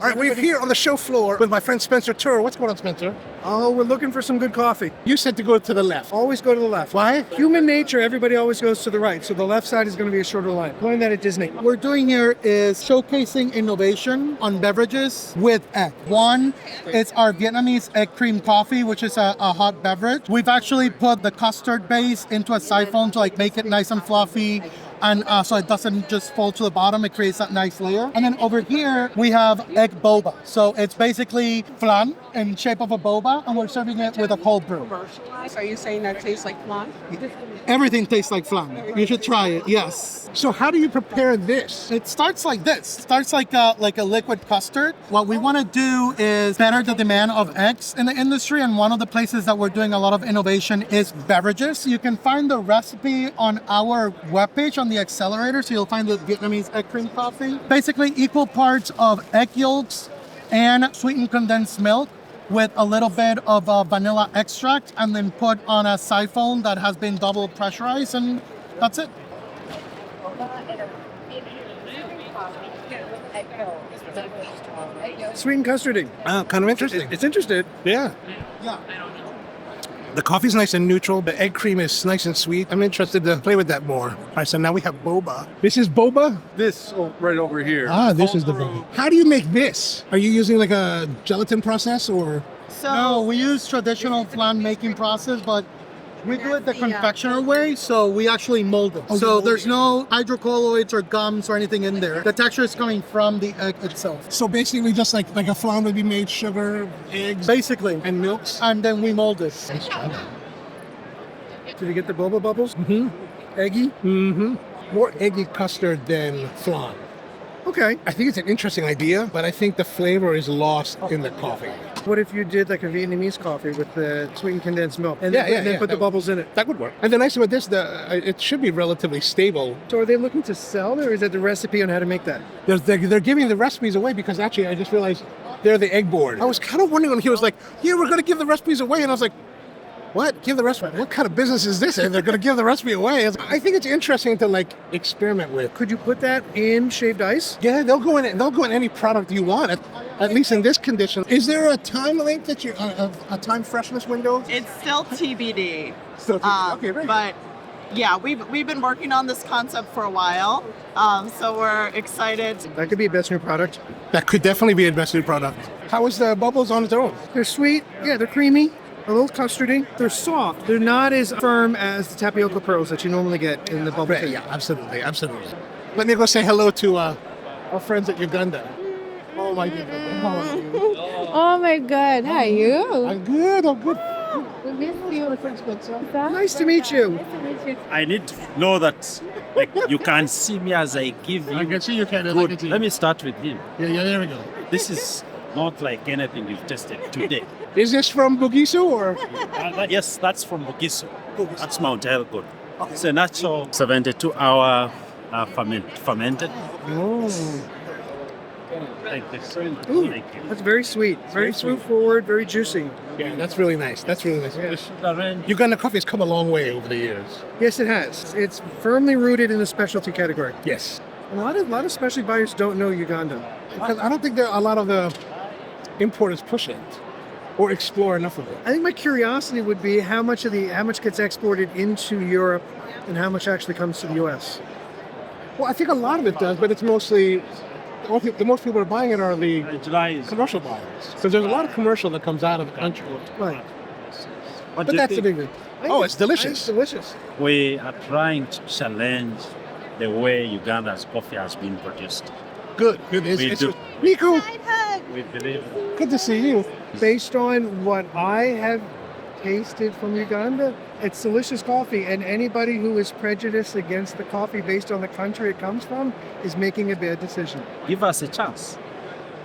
All right, we're here on the show floor with my friend Spencer Turr. What's going on, Spencer? Oh, we're looking for some good coffee. You said to go to the left. Always go to the left. Why? Human nature, everybody always goes to the right. So the left side is going to be a shorter line. Learned that at Disney. What we're doing here is showcasing innovation on beverages with egg. One, it's our Vietnamese egg cream coffee, which is a hot beverage. We've actually put the custard base into a siphon to make it nice and fluffy. And so it doesn't just fall to the bottom, it creates that nice layer. And then over here, we have egg boba. So it's basically flan in shape of a boba, and we're serving it with a cold brew. Are you saying that tastes like flan? Everything tastes like flan. You should try it, yes. So how do you prepare this? It starts like this. It starts like a liquid custard. What we want to do is better the demand of eggs in the industry, and one of the places that we're doing a lot of innovation is beverages. You can find the recipe on our webpage on the accelerator, so you'll find the Vietnamese egg cream coffee. Basically equal parts of egg yolks and sweetened condensed milk with a little bit of vanilla extract, and then put on a siphon that has been double pressurized, and that's it. Sweetened custarding. Kind of interesting. It's interesting. Yeah. The coffee's nice and neutral. The egg cream is nice and sweet. I'm interested to play with that more. All right, so now we have boba. This is boba? This right over here. Ah, this is the boba. How do you make this? Are you using like a gelatin process or? No, we use traditional flan making process, but we do it the confectioner way, so we actually mold it. So there's no hydrocolloids or gums or anything in there. The texture is coming from the egg itself. So basically just like a flan would be made, sugar, eggs, Basically. and milks? And then we mold it. Did you get the boba bubbles? Mm-hmm. Eggy? Mm-hmm. More eggy custard than flan. Okay. I think it's an interesting idea, but I think the flavor is lost in the coffee. What if you did like a Vietnamese coffee with the sweetened condensed milk and Yeah, then put the bubbles in it? That would work. And the nice thing about this, it should be relatively stable. So are they looking to sell, or is that the recipe on how to make that? They're giving the recipes away because actually I just realized they're the egg board. I was kind of wondering when he was like, yeah, we're going to give the recipes away. And I was like, what? Give the recipe? What kind of business is this? And they're going to give the recipe away. I think it's interesting to experiment with. Could you put that in shaved ice? Yeah, they'll go in any product you want. At least in this condition. Is there a time length that a time freshness window? It's still TBD. Still TBD. Okay, very But yeah, we've been working on this concept for a while, so we're excited. That could be a best new product. That could definitely be a best new product. How is the bubbles on its own? They're sweet. Yeah, they're creamy. A little custardy. They're soft. They're not as firm as the tapioca pearls that you normally get in the bubble tea. Yeah, absolutely. Let me go say hello to our friends at Uganda. Oh my goodness. How are you? Oh my God, how are you? I'm good. We miss you. Nice to meet you. Nice to meet you. I need to know that you can see me as I give you. I can see you can. Good. Let me start with him. Yeah, there we go. This is not like anything you've tested today. Is this from Bugisu or? Yes, that's from Bugisu. That's Mount Elgon. It's a natural 72-hour fermented. Oh. Like this. Ooh, Thank you. that's very sweet. Very fruit forward, very juicy. Yeah, that's really nice. Uganda coffee has come a long way over the years. Yes, it has. It's firmly rooted in the specialty category. Yes. A lot of specialty buyers don't know Uganda. Because I don't think there are a lot of the importers push it or explore enough of it. I think my curiosity would be how much gets exported into Europe and how much actually comes to the U.S. Well, I think a lot of it does, but it's mostly the most people are buying it are the commercial buyers. Because there's a lot of commercial that comes out of the country. Right. But that's the big thing. Oh, it's delicious. It's delicious. We are trying to challenge the way Uganda's coffee has been produced. Good. We do. Nico, We believe. good to see you. Based on what I have tasted from Uganda, it's delicious coffee, and anybody who is prejudiced against the coffee based on the country it comes from is making a bad decision. Give us a chance.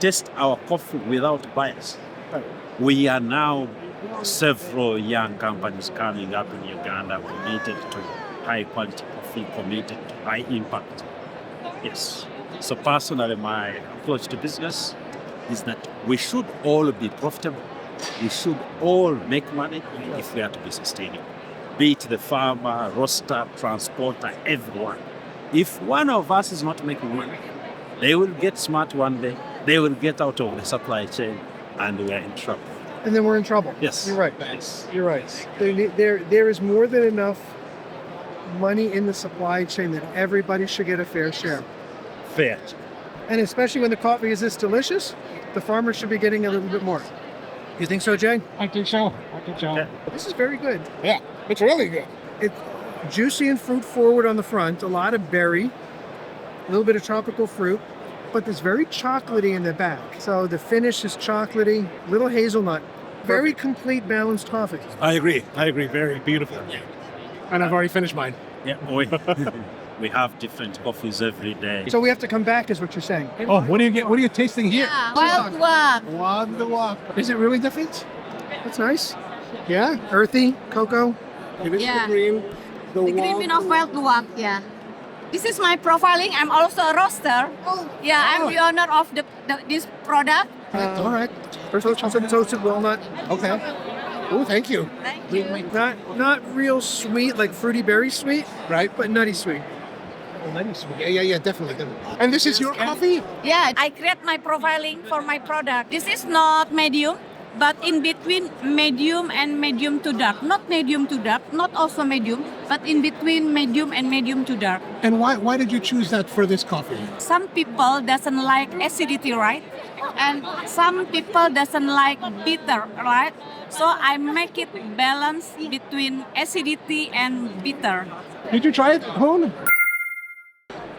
Taste our coffee without bias. We are now several young companies coming up in Uganda committed to high quality coffee, committed to high impact. Yes. So personally, my approach to business is that we should all be profitable. We should all make money if we are to be sustainable. Be it the farmer, roaster, transporter, everyone. If one of us is not making money, they will get smart one day they will get out of the supply chain and we are in trouble. And then we're in trouble. Yes. You're right. Yes. You're right. There is more than enough money in the supply chain that everybody should get a fair share. Fair. And especially when the coffee is this delicious, the farmer should be getting a little bit more. You think so, Jay? I think so. I think so. Yeah. This is very good. Yeah, it's really good. It's juicy and fruit forward on the front, a lot of berry, a little bit of tropical fruit, but it's very chocolatey in the back. So the finish is chocolatey, little hazelnut, very complete balanced coffee. I agree. Very beautiful. And I've already finished mine. Yeah. We have different coffees every day. So we have to come back, is what you're saying. Oh, what do you get? What are you tasting here? Wild walk. Wild Luwak. Is it really different? That's nice. Yeah. Earthy, cocoa. It is Yeah. the green. The green of wild walk, yeah. This is my profiling. I'm also a roaster. Yeah, I'm the owner of this product. All right. First of all, toasted walnut. Okay. Oh, thank you. Thank you. Not real sweet, like fruity berry sweet, Right. but nutty sweet. Yeah, definitely. And this is your coffee? Yeah, I create my profiling for my product. This is not medium, but in between medium and medium to dark. Not medium to dark, not also medium, but in between medium and medium to dark. And why did you choose that for this coffee? Some people doesn't like acidity, right? And some people doesn't like bitter, right? So I make it balance between acidity and bitter. Did you try it, Hoon?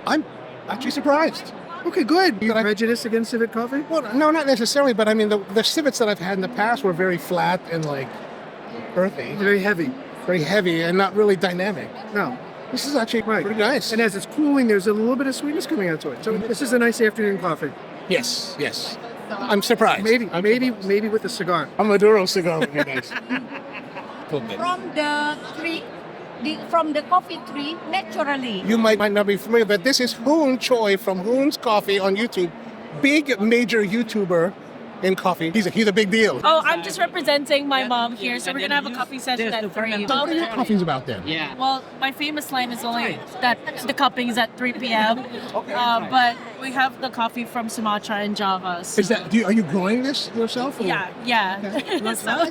I'm actually surprised. Okay, good. You But I- prejudice against civet coffee? Well, no, not necessarily, but I mean, the civets that I've had in the past were very flat and like earthy, Very heavy. very heavy, and not really dynamic. No. This is actually Right. pretty nice. And as it's cooling, there's a little bit of sweetness coming out to it. So this is a nice afternoon coffee. Yes. I'm surprised. Maybe with a cigar. A Maduro cigar would be nice. From the coffee tree naturally. You might not be familiar, but this is Hoon Choi from Hoon's Coffee on YouTube. Big major YouTuber in coffee. He's a big deal. Oh, I'm just representing my mom here, so we're gonna have a coffee session at 3. What are your coffees about then? Well, my famous line is only that the cupping is at 3 p.m. But we have the coffee from Sumatra and Java. So Is that? Are you growing this yourself? or- yeah. So,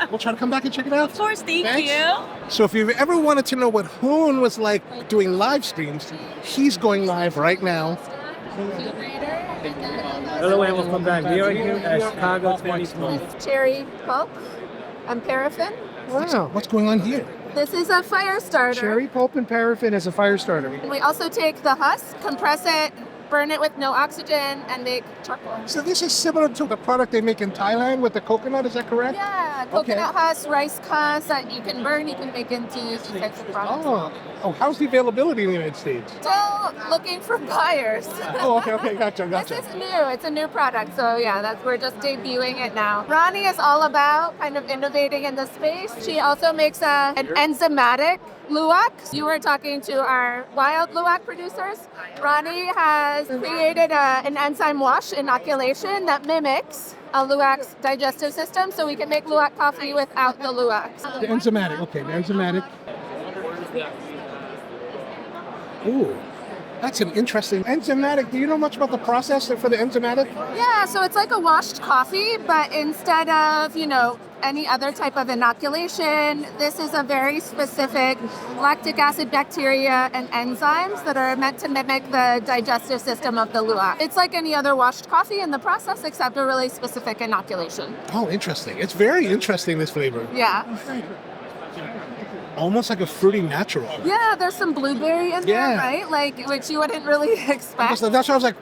We'll try to come back and check it out. of course, thank Thanks. you. So if you've ever wanted to know what Hoon was like doing live streams, he's going live right now. Hello and welcome back. We are here at Chicago 2020. Cherry pulp and paraffin. Wow. What's going on here? This is a fire starter. Cherry pulp and paraffin as a fire starter. We also take the husk, compress it, burn it with no oxygen, and make charcoal. So this is similar to the product they make in Thailand with the coconut, is that correct? Yeah, coconut husk, rice husk that you can burn, you can make into these types of products. Oh, how's the availability in the United States? Still looking for buyers. Oh, okay, gotcha. This is new. It's a new product, so yeah, we're just debuting it now. Ronnie is all about kind of innovating in the space. She also makes an enzymatic luwak. You were talking to our wild luwak producers. Ronnie has created an enzyme wash inoculation that mimics a luwak's digestive system, so we can make luwak coffee without the luwaks. The enzymatic, okay, the enzymatic. Ooh, that's an interesting enzymatic. Do you know much about the process for the enzymatic? Yeah, so it's like a washed coffee, but instead of, any other type of inoculation, this is a very specific lactic acid bacteria and enzymes that are meant to mimic the digestive system of the luwak. It's like any other washed coffee in the process, except a really specific inoculation. Oh, interesting. It's very interesting, this flavor. Yeah. Almost like a fruity natural. Yeah, there's some blueberry in there, Yeah. right? Which you wouldn't really expect. That's why I was like,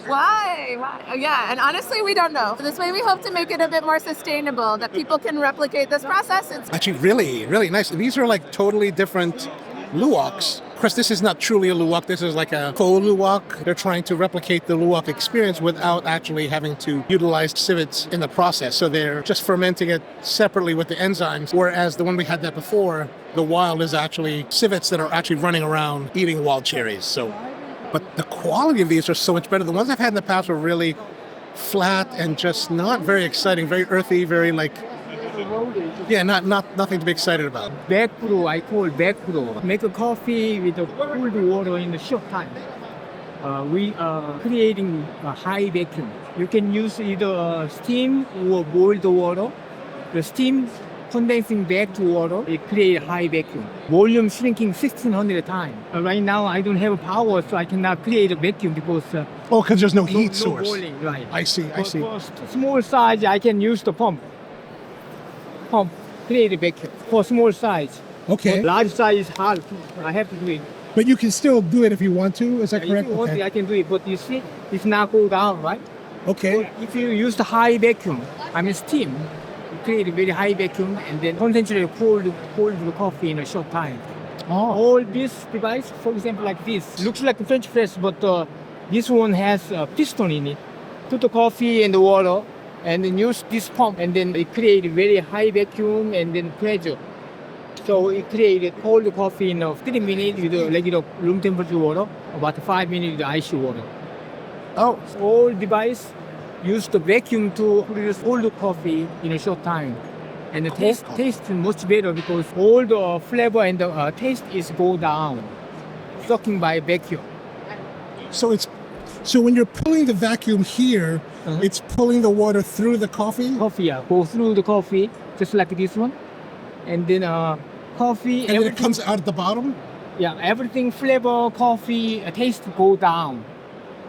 Why? Yeah, and honestly, we don't know. This way we hope to make it a bit more sustainable, that people can replicate this process. It's actually really, really nice. These are like totally different luwaks. Of course, this is not truly a luwak. This is like a faux luwak. They're trying to replicate the luwak experience without actually having to utilize civets in the process. So they're just fermenting it separately with the enzymes, whereas the one we had that before, the wild, is actually civets that are actually running around eating wild cherries. But the quality of these are so much better. The ones I've had in the past were really flat and just not very exciting, very earthy, very nothing to be excited about. Vac Brew, I call Vac Brew. Make a coffee with a cold water in a short time. We are creating a high vacuum. You can use either steam or boiled water. The steam condensing back to water, it creates high vacuum. Volume shrinking 1600 times. Right now, I don't have power, so I cannot create a vacuum because Oh, because there's no heat no source. boiling, right. I see. For small size, I can use the pump. Pump, create a vacuum for small size. Okay. For large size is hard. I have to do it. But you can still do it if you want to. Is that If correct? you want it, I can do it, but you see, it's not go down, right? Okay. If you use the high vacuum, steam, you create a very high vacuum and then concentrate cold the coffee in a short time. Oh. All this device, for example, like this, looks like a French press, but this one has a piston in it. Put the coffee and the water, and then use this pump, and then it create a very high vacuum and then pressure. So it created cold coffee in 3 minutes with the regular room temperature water, about 5 minutes with the ice water. Oh. So all device use the vacuum to produce cold coffee in a short time. And the taste is much better because all the flavor and the taste is go down, sucking by vacuum. So when you're pulling the vacuum here, it's pulling the water through the coffee? Coffee, yeah, go through the coffee, just like this one. And then coffee... And then it comes out at the bottom? Yeah, everything flavor, coffee, taste go down.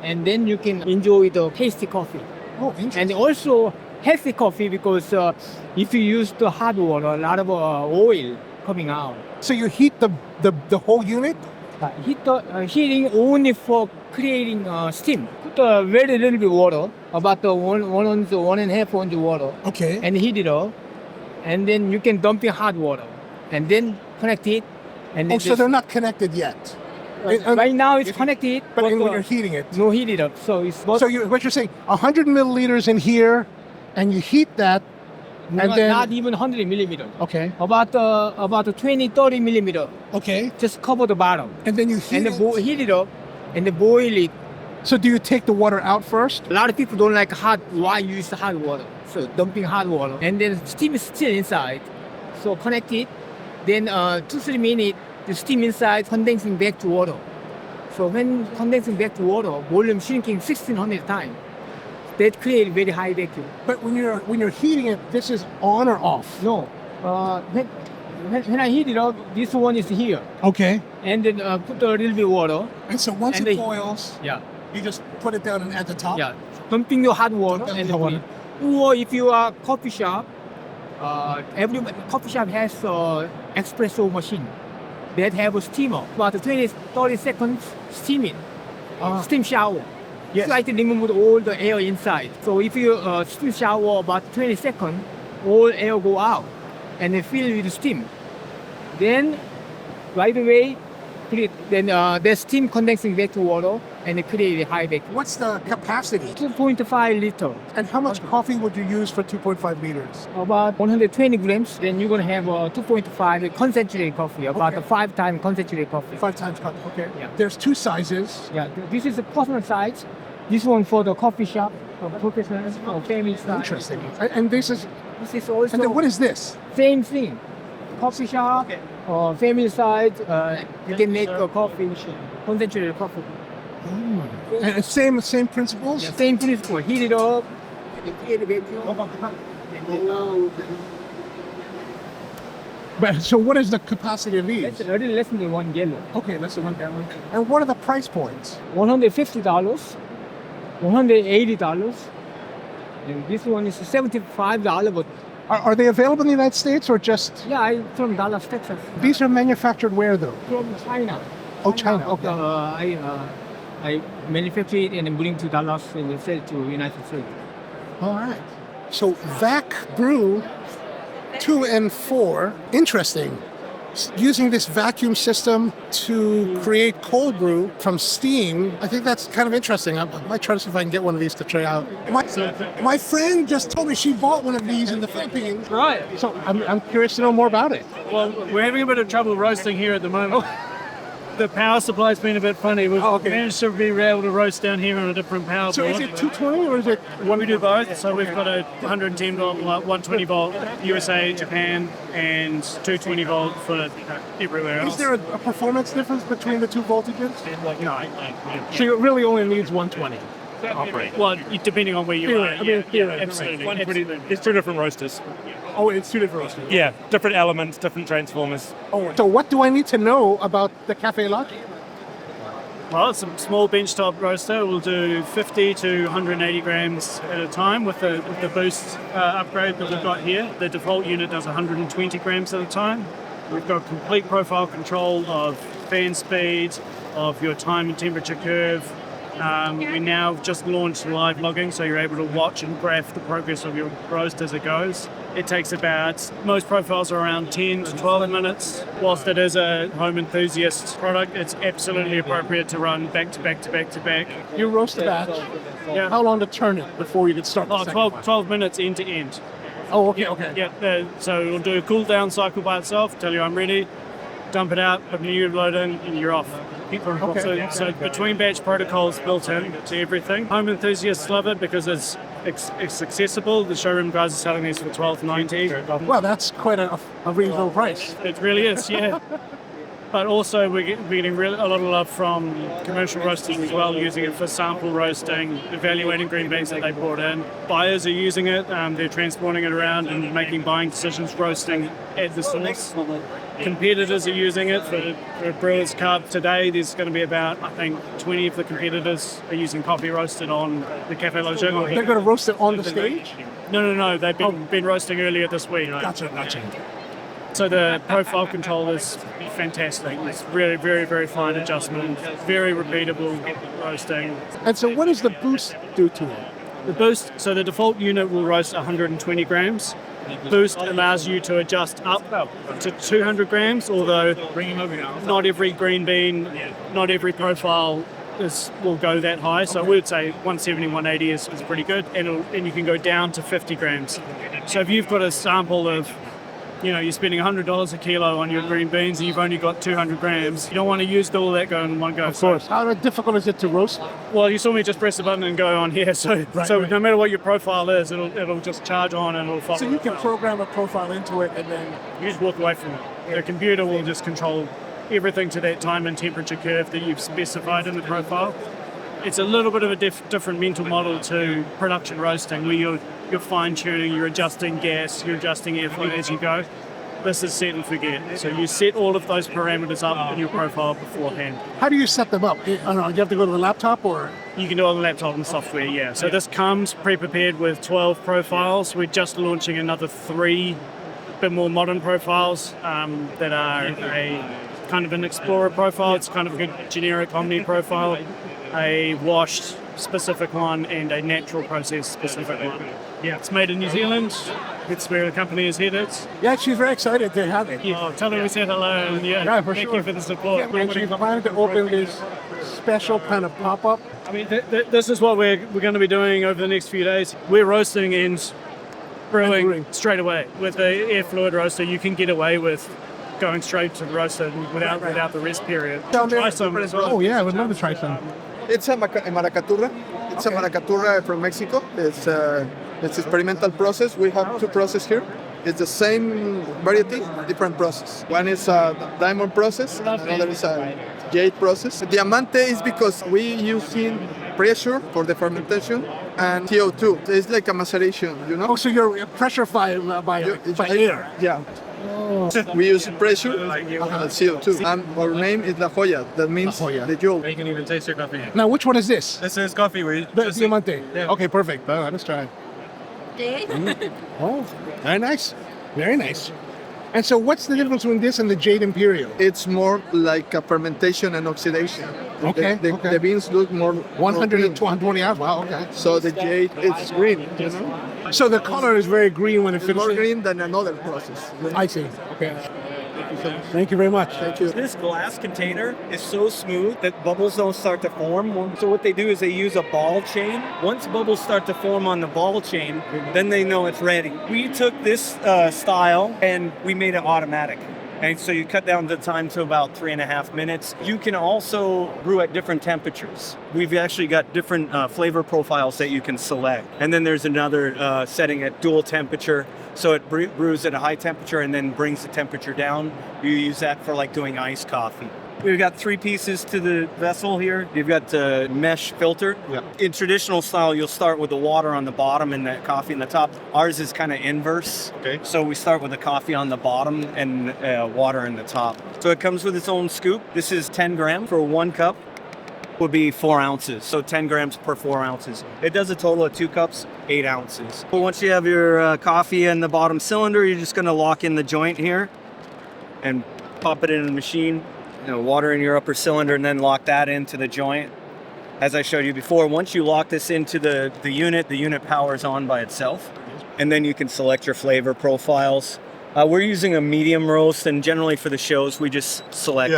And then you can enjoy the tasty coffee. Oh, interesting. And also healthy coffee because if you use the hot water, a lot of oil coming out. So you heat the whole unit? Heating only for creating steam. Put a very little bit water, about 1.5 ounce water. Okay. And heat it up. And then you can dump in hot water. And then connect it. And then so they're not connected yet? Right now it's connected. But when you're heating it? No, heat it up. So it's... So what you're saying, 100 milliliters in here, and you heat that, and then... Not even 100 millimeter. Okay. About 20, 30 millimeter. Okay. Just cover the bottom. And then you heat it? Heat it up and then boil it. So do you take the water out first? A lot of people don't like hot. Why use hot water? So dumping hot water. And then steam is still inside. So connect it. Then 2-3 minutes, the steam inside condensing back to water. So when condensing back to water, volume shrinking 1600 times. That creates very high vacuum. But when you're heating it, this is on or off? No. When I heat it up, this one is here. Okay. And then put a little bit water. And so once it boils, yeah, you just put it down at the top? Yeah. Dumping the hot water and the water. Or if you are coffee shop, every coffee shop has espresso machine that have a steamer. About 20-30 seconds steaming, steam shower. Yes. Slightly remove all the air inside. So if you steam shower about 20 seconds, all air go out and then fill with steam. Then right away, the steam condensing back to water and create a high vacuum. What's the capacity? 2.5 liter. And how much coffee would you use for 2.5 liters? About 120 grams. Then you're gonna have 2.5 concentrated coffee, about 5 times concentrated coffee. 5 times coffee. Okay. Yeah. There's 2 sizes. Yeah. This is a personal size. This one for the coffee shop, for professionals, for family size. Interesting. And this is also. And then what is this? Same thing. Coffee shop, family size. You can make a coffee, concentrated coffee. And same principles? Yeah, same principle. Heat it up. Create a vacuum. But so what is the capacity of these? It's a little less than 1 gallon. Okay, less than 1 gallon. And what are the price points? $150, $180. And this one is $75, but Are they available in the United States or just? yeah, I'm from Dallas, Texas. These are manufactured where though? From China. Oh, China. Okay. I manufacture it and bring to Dallas and sell to United States. All right. So Vac Brew 2 and 4, interesting. Using this vacuum system to create cold brew from steam, I think that's kind of interesting. I might try to see if I can get one of these to try out. My friend just told me she bought one of these in the Philippines. Right. So I'm curious to know more about it. Well, we're having a bit of trouble roasting here at the moment. The power supply's been a bit funny. We've managed to be able to roast down here on a different power So board. is it 220 or is it? We do both. So we've got a 110 volt, 120 volt USA, Japan, and 220 volt for everywhere else. Is there a performance difference between the 2 voltages? No. So it really only needs 120. operate. Well, depending on where you are. Absolutely. It's two different roasters. Oh, it's 2 different roasters. Yeah, different elements, different transformers. Oh, so what do I need to know about the Kaffelogic? Well, it's a small benchtop roaster. We'll do 50 to 180 grams at a time with the boost upgrade that we've got here. The default unit does 120 grams at a time. We've got complete profile control of fan speed, of your time and temperature curve. We now just launched live logging, so you're able to watch and graph the progress of your roast as it goes. It takes most profiles are around 10 to 12 minutes. Whilst it is a home enthusiast product, it's absolutely appropriate to run back to back to back to back. You roast a batch. Yeah. How long to turn it before you can start the second one? 12 minutes end to end. Oh, okay. Yeah, so we'll do a cool down cycle by itself, tell you I'm ready, dump it out, put a new load in, and you're off. So between batch protocols built in to everything. Home enthusiasts love it because it's accessible. The showroom guys are selling these for $12.90. Well, that's quite a reasonable price. It really is, yeah. But also we're getting a lot of love from commercial roasters as well, using it for sample roasting, evaluating green beans that they brought in. Buyers are using it, they're transporting it around and making buying decisions, roasting at the source. Competitors are using it for Brewers Cup. Today there's going to be about, I think, 20 of the competitors are using coffee roasted on the Kaffelogic. They're going to roast it on the stage? No. They've been roasting earlier this week. Gotcha. So the profile control is fantastic. It's really very, very fine adjustment, very repeatable roasting. And so what does the boost do to it? The boost, so the default unit will roast 120 grams. Boost allows you to adjust up to 200 grams, although not every green bean, not every profile will go that high. So we would say 170, 180 is pretty good, and you can go down to 50 grams. So if you've got a sample of, you're spending $100 a kilo on your green beans and you've only got 200 grams. You don't want to use all that go in one go. Of course. How difficult is it to roast? Well, you saw me just press the button and go on here. So no matter what your profile is, it'll just charge on and it'll follow. So you can program a profile into it and then... You just walk away from it. The computer will just control everything to that time and temperature curve that you've specified in the profile. It's a little bit of a different mental model to production roasting, where you're fine-tuning, you're adjusting gas, you're adjusting airflow as you go. This is set and forget. So you set all of those parameters up in your profile beforehand. How do you set them up? I don't know, do you have to go to the laptop or? You can do it on the laptop and software, yeah. So this comes pre-prepared with 12 profiles. We're just launching another 3 bit more modern profiles that are a kind of an explorer profile. It's kind of a generic Omni profile, a washed specific one, and a natural process specific one. Yeah, it's made in New Zealand. It's where the company is headed. Yeah, she's very excited to have it. Oh, tell her we said hello, and thank you for the support. Yeah, and she's planning to open this special kind of pop-up. I mean, this is what we're going to be doing over the next few days. We're roasting and brewing straight away. With the air fluid roaster, you can get away with going straight to the roaster without the rest period. Try some as well. Oh yeah, I would love to try some. It's a maracaturra. It's a maracaturra from Mexico. It's experimental process. We have 2 processes here. It's the same variety, different process. One is a diamond process, another is a jade process. Diamante is because we using pressure for the fermentation and CO2. It's like a maceration, Oh, so you're pressure by air. Yeah. Oh. We use pressure CO2. And our name is La Joya. That means the jewel. You can even taste your coffee. Now, which one is this? This is coffee. The Diamante. Yeah. Okay, perfect. Let's try it. Oh, very nice. Very nice. And so what's the difference between this and the Jade Imperial? It's more like a fermentation and oxidation. Okay. The beans look more 100 and 220 hours. Wow, okay. So the Jade is green, So the color is very green when it finishes? More green than another process. I see. Okay. Thank you very much. Thank you. This glass container is so smooth that bubbles don't start to form. So what they do is they use a ball chain. Once bubbles start to form on the ball chain, then they know it's ready. We took this style and we made it automatic. And so you cut down the time to about 3.5 minutes. You can also brew at different temperatures. We've actually got different flavor profiles that you can select. And then there's another setting at dual temperature. So it brews at a high temperature and then brings the temperature down. You use that for like doing iced coffee. We've got 3 pieces to the vessel here. You've got the mesh filter. In traditional style, you'll start with the water on the bottom and the coffee on the top. Ours is kind of inverse. Okay. So we start with the coffee on the bottom and water in the top. So it comes with its own scoop. This is 10 grams for 1 cup. Would be 4 ounces, so 10 grams per 4 ounces. It does a total of 2 cups, 8 ounces. But once you have your coffee in the bottom cylinder, you're just gonna lock in the joint here and pop it in the machine. Water in your upper cylinder and then lock that into the joint. As I showed you before, once you lock this into the unit powers on by itself. And then you can select your flavor profiles. We're using a medium roast, and generally for the shows, we just select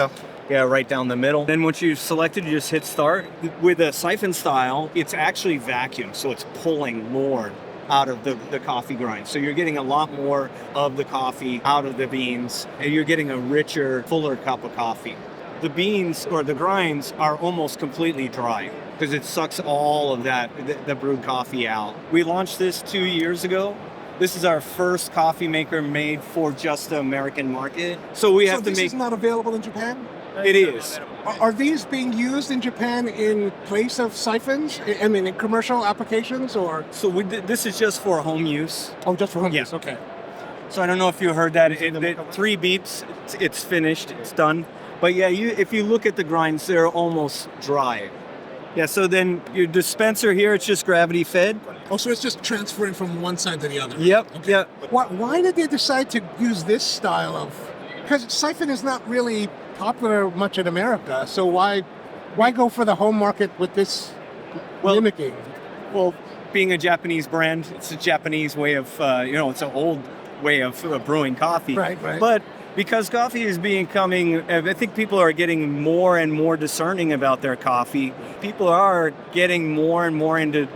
right down the middle. Then once you've selected, you just hit start. With a siphon style, it's actually vacuum, so it's pulling more out of the coffee grind. So you're getting a lot more of the coffee out of the beans, and you're getting a richer, fuller cup of coffee. The beans or the grinds are almost completely dry because it sucks all of that, the brewed coffee out. We launched this 2 years ago. This is our first coffee maker made for just the American market. So we have to make... So this is not available in Japan? It is. Are these being used in Japan in place of siphons? I mean, in commercial applications, or? So this is just for home use. Oh, just for home use, okay. So I don't know if you heard that. 3 beeps, it's finished, it's done. But yeah, if you look at the grinds, they're almost dry. Yeah, so then your dispenser here, it's just gravity fed. Oh, so it's just transferring from one side to the other? Yep, okay. Yep. Why did they decide to use this style of... Because siphon is not really popular much in America, so why go for the home market with this mimicking? Well, being a Japanese brand, it's a Japanese way of, it's an old way of brewing coffee. Right. But because coffee is becoming, I think people are getting more and more discerning about their coffee. People are getting more and more into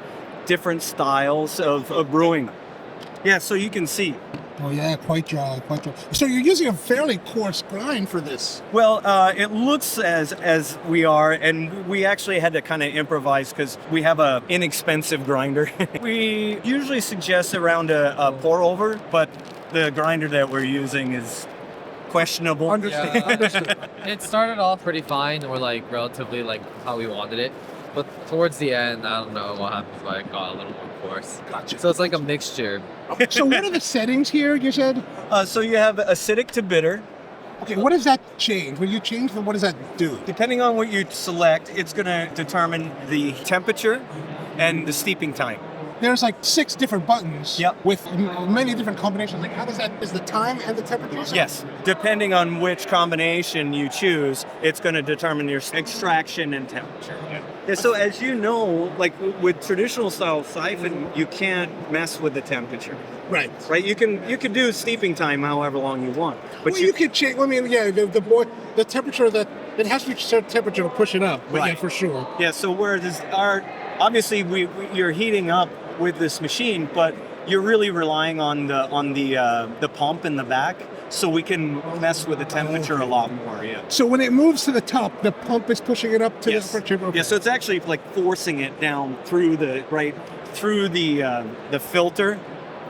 different styles of brewing. Yeah, so you can see. Oh yeah, quite dry. So you're using a fairly coarse grind for this. Well, it looks as we are, and we actually had to kind of improvise because we have a inexpensive grinder. We usually suggest around a pour over, but the grinder that we're using is questionable. Understood. It started off pretty fine, or like relatively like how we wanted it. But towards the end, I don't know what happened, but it got a little more coarse. Gotcha. So it's like a mixture. So what are the settings here, you said? So you have acidic to bitter. Okay, what does that change? When you change them, what does that do? Depending on what you select, it's going to determine the temperature and the steeping time. There's like 6 different buttons with many different combinations. Like, how does that, is the time and the temperature? Yes, depending on which combination you choose, it's going to determine your extraction and temperature. Yeah, so as you know, like with traditional style siphon, you can't mess with the temperature. Right. You can do steeping time however long you want. But you can change. I mean, yeah, the temperature that it has to be a certain temperature to push it up. Right. Yeah, for sure. Yeah. So where this obviously you're heating up with this machine, but you're really relying on the pump in the back. So we can mess with the temperature a lot more, So when it moves to the top, the pump is pushing it up to the temperature? Yeah, so it's actually like forcing it down through the filter.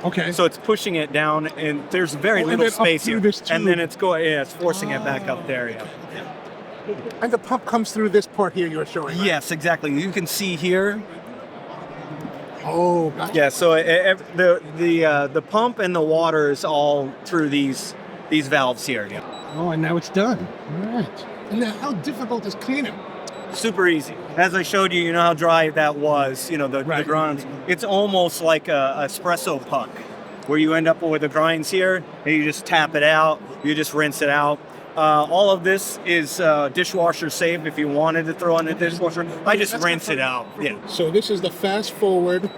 Okay. So it's pushing it down, and there's very little space here. And then it's forcing it back up there, And the pump comes through this port here you were showing, right? Yes, exactly. You can see here. Oh, gotcha. Yeah, so the pump and the water is all through these valves here. Yeah. Oh, and now it's done. All right. And now how difficult is cleaning? Super easy. As I showed you, you know how dry that was, the grinds. It's almost like a espresso puck, where you end up with the grinds here, and you just tap it out, you just rinse it out. All of this is dishwasher safe if you wanted to throw in the dishwasher. I just rinse it out. Yeah. So this is the fast forward.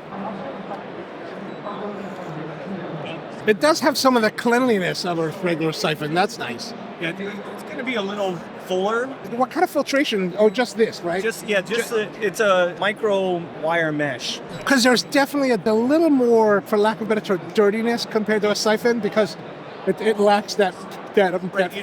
It does have some of the cleanliness of a regular siphon. That's nice. Yeah, it's going to be a little fuller. What kind of filtration? Oh, just this, right? It's a micro wire mesh. Because there's definitely a little more, for lack of a better term, dirtiness compared to a siphon, because it lacks that You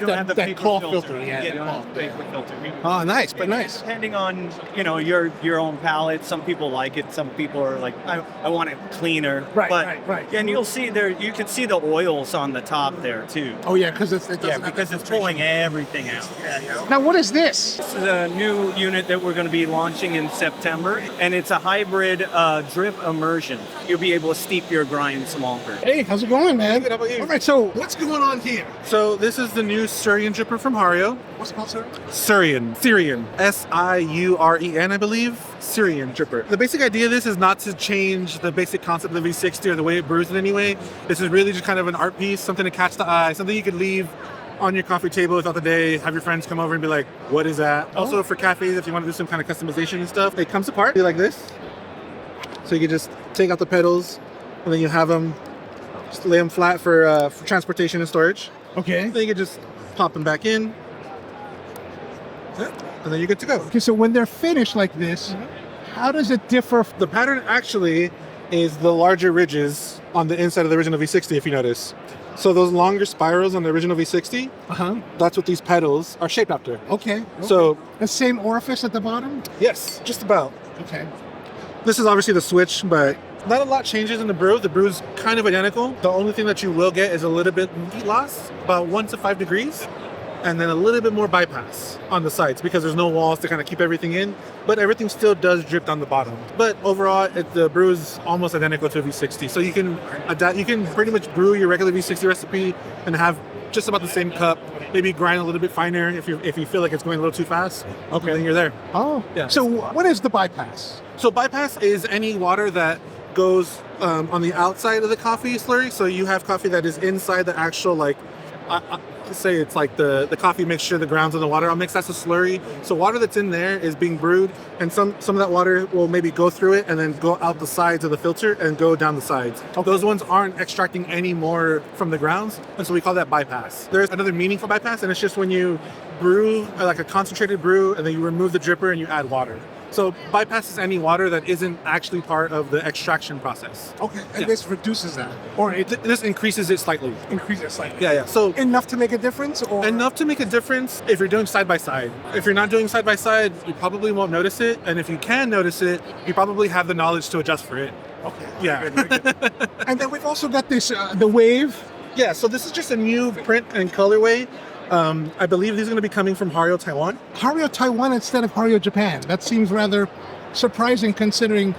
don't have the that paper cloth filter. filter. Yeah. You get paper filter. Oh, nice, but nice. Depending on your own palate, some people like it. Some people are like, I want it cleaner. Right. And you'll see there, you can see the oils on the top there too. Oh yeah, because it's pulling everything out. Now what is this? This is a new unit that we're going to be launching in September, and it's a hybrid drip immersion. You'll be able to steep your grinds longer. Hey, how's it going, man? Good, how about you? All right, so what's going on here? So this is the new Syrian dripper from Hario. What's it called, sir? Syrian. Syuren, I believe. Syrian dripper. The basic idea of this is not to change the basic concept of the V60 or the way it brews in any way. This is really just kind of an art piece, something to catch the eye, something you could leave on your coffee table throughout the day, have your friends come over and be like, what is that? Also for cafes, if you want to do some kind of customization and stuff, it comes apart like this. So you can just take out the pedals, and then you have them, just lay them flat for transportation and storage. Okay. Then you can just pop them back in, and then you're good to go. Okay, so when they're finished like this, how does it differ? The pattern actually is the larger ridges on the inside of the original V60, if you notice. So those longer spirals on the original V60, that's what these pedals are shaped after. Okay. So the same orifice at the bottom? Yes, just about. Okay. This is obviously the switch, but not a lot changes in the brew. The brew's kind of identical. The only thing that you will get is a little bit heat loss, about 1 to 5 degrees, and then a little bit more bypass on the sides because there's no walls to kind of keep everything in, but everything still does drip down the bottom. But overall, the brew is almost identical to a V60. So you can adapt, you can pretty much brew your regular V60 recipe and have just about the same cup, maybe grind a little bit finer if you feel like it's going a little too fast. Okay. Then you're there. Oh, yeah. So what is the bypass? So bypass is any water that goes on the outside of the coffee slurry. So you have coffee that is inside the actual, like, say it's like the coffee mixture, the grounds and the water I'll mix, that's a slurry. So water that's in there is being brewed, and some of that water will maybe go through it and then go out the sides of the filter and go down the sides. Okay. Those ones aren't extracting any more from the grounds, and so we call that bypass. There's another meaning for bypass, and it's just when you brew like a concentrated brew and then you remove the dripper and you add water. So bypass is any water that isn't actually part of the extraction process. Okay, and this reduces that, or this increases it slightly. Increases it slightly. Yeah. So enough to make a difference, or enough to make a difference if you're doing side by side. If you're not doing side by side, you probably won't notice it, and if you can notice it, you probably have the knowledge to adjust for it. Okay. Yeah. Very good. And then we've also got this the wave. Yeah. So this is just a new print and colorway. I believe these are going to be coming from Hario Taiwan. Hario Taiwan instead of Hario Japan. That seems rather surprising considering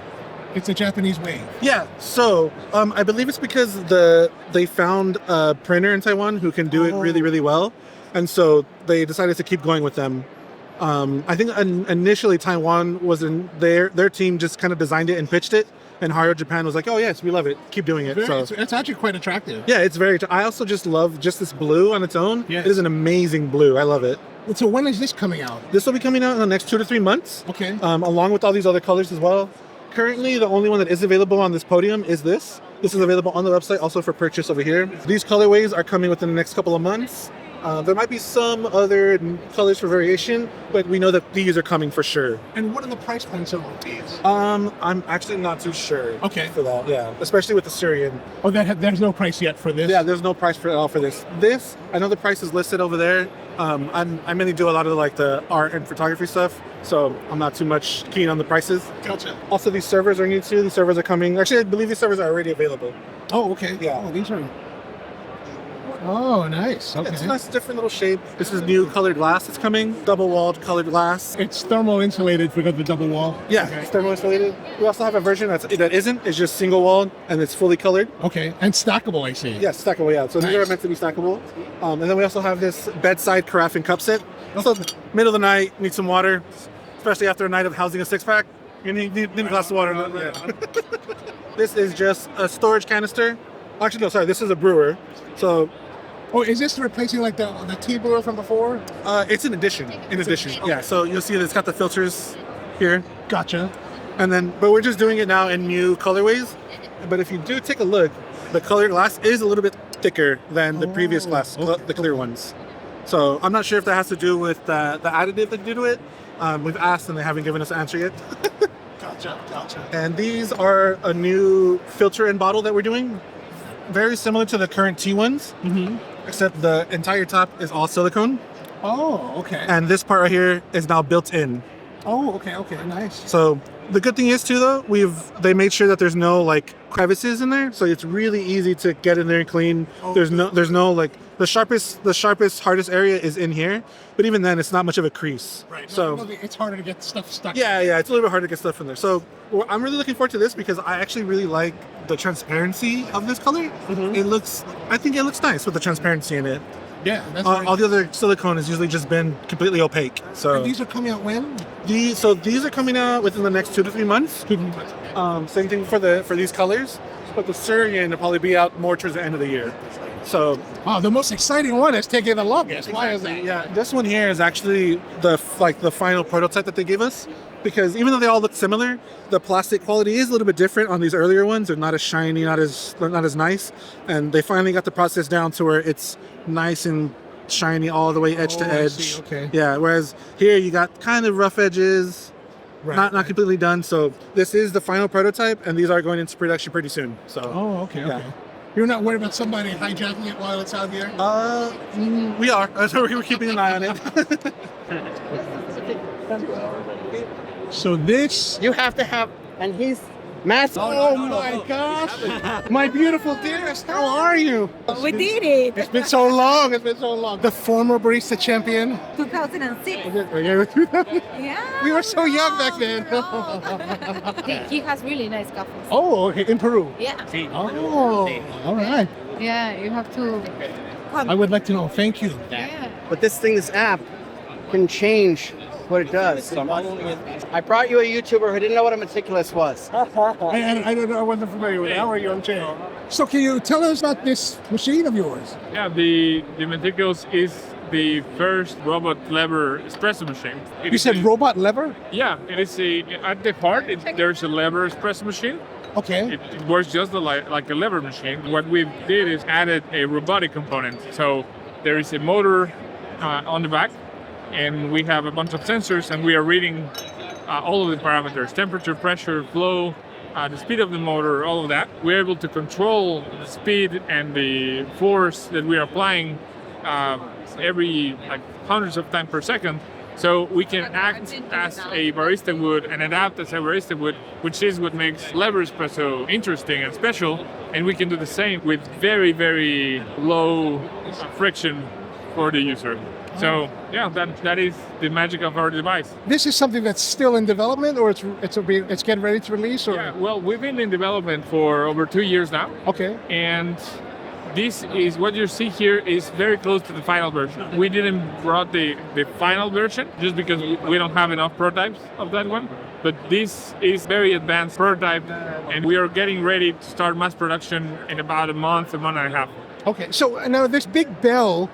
it's a Japanese wave. Yeah, so I believe it's because they found a printer in Taiwan who can do it really, really well. And so they decided to keep going with them. I think initially Taiwan was in their team just kind of designed it and pitched it. And Hario Japan was like, oh yes, we love it. Keep doing it. It's actually quite attractive. Yeah, it's very. I also just love just this blue on its own. Yes. It is an amazing blue. I love it. So when is this coming out? This will be coming out in the next 2 to 3 months. Okay. Along with all these other colors as well. Currently, the only one that is available on this podium is this. This is available on the website also for purchase over here. These colorways are coming within the next couple of months. There might be some other colors for variation, but we know that these are coming for sure. And what are the price points of these? I'm actually not too sure. Okay. For that, yeah. Especially with the Syrian. Oh, there's no price yet for this? Yeah, there's no price at all for this. This, I know the price is listed over there. I mainly do a lot of like the art and photography stuff, so I'm not too much keen on the prices. Gotcha. Also, these servers are new too. These servers are coming. Actually, I believe these servers are already available. Oh, okay. Yeah. Oh, these are... Oh, nice. Okay. It's a nice, different little shape. This is new colored glass that's coming. Double-walled colored glass. It's thermal insulated because of the double wall. Yeah, okay. It's thermal insulated. We also have a version that isn't. It's just single-walled and it's fully colored. Okay, and stackable, I see. Yeah, stackable, yeah. So nice. These are meant to be stackable. And then we also have this bedside carafe and cup set. So middle of the night, need some water, especially after a night of housing a six-pack. You need a glass of water. Yeah. This is just a storage canister. Actually, no, sorry. This is a brewer. So... Oh, is this replacing like the tea brewer from before? It's an addition. Okay. Yeah, so you'll see that it's got the filters here. Gotcha. And then, but we're just doing it now in new colorways. But if you do take a look, the colored glass is a little bit thicker than the previous glass, the clear ones. So I'm not sure if that has to do with the additive that you do to it. We've asked and they haven't given us an answer yet. Gotcha. And these are a new filter and bottle that we're doing. Very similar to the current tea ones. Mm-hmm. except the entire top is all silicone. Oh, okay. And this part right here is now built in. Oh, okay, nice. So the good thing is too, though, they made sure that there's no like crevices in there, so it's really easy to get in there and clean. Oh. There's no like the sharpest, hardest area is in here, but even then, it's not much of a crease. Right. So It's harder to get stuff stuck. yeah, it's a little bit harder to get stuff in there. So I'm really looking forward to this because I actually really like the transparency of this color. I think it looks nice with the transparency in it. Yeah, that's all the other silicone has usually just been completely opaque. So And these are coming out when? these are coming out within the next 2 to 3 months. Same thing for these colors, but the Suiren will probably be out more towards the end of the year. So wow, the most exciting one is taking the longest. Why is that? Yeah, this one here is actually the final prototype that they gave us, because even though they all look similar, the plastic quality is a little bit different on these earlier ones. They're not as shiny, not as nice, and they finally got the process down to where it's nice and shiny all the way edge to edge. I see, okay. Yeah, whereas here you got kind of rough edges, not completely done. So this is the final prototype, and these are going into production pretty soon. So okay. Yeah. You're not worried about somebody hijacking it while it's out here? We are. So we're keeping an eye on it. So this you have to have, and he's massive. Oh my gosh! My beautiful dearest, how are you? We did it. It's been so long. The former barista champion. 2006. Yeah. We were so young back then. He has really nice coffees. Oh, okay, in Peru. Yeah. Oh, all right. Yeah, you have to. I would like to know. Thank you. Yeah. But this app can change what it does. I brought you a YouTuber who didn't know what a meticulous was. I don't know. I wasn't familiar with it. How are you on chair? So can you tell us about this machine of yours? Yeah, the Meticulous is the first robot lever espresso machine. You said robot lever? Yeah, it is at the heart. There's a lever espresso machine. Okay. It works just like a lever machine. What we did is added a robotic component. So there is a motor on the back, and we have a bunch of sensors, and we are reading all of the parameters: temperature, pressure, flow, the speed of the motor, all of that. We're able to control the speed and the force that we are applying every hundreds of times per second. So we can act as a barista would and adapt as a barista would, which is what makes lever espresso interesting and special. And we can do the same with very, very low friction for the user. So yeah, that is the magic of our device. This is something that's still in development, or it's getting ready to release? Or? Yeah, well, we've been in development for over 2 years now. Okay. And this is what you see here is very close to the final version. We didn't brought the final version just because we don't have enough prototypes of that one. But this is very advanced prototype, and we are getting ready to start mass production in about a month and a half. Okay. So now this big bell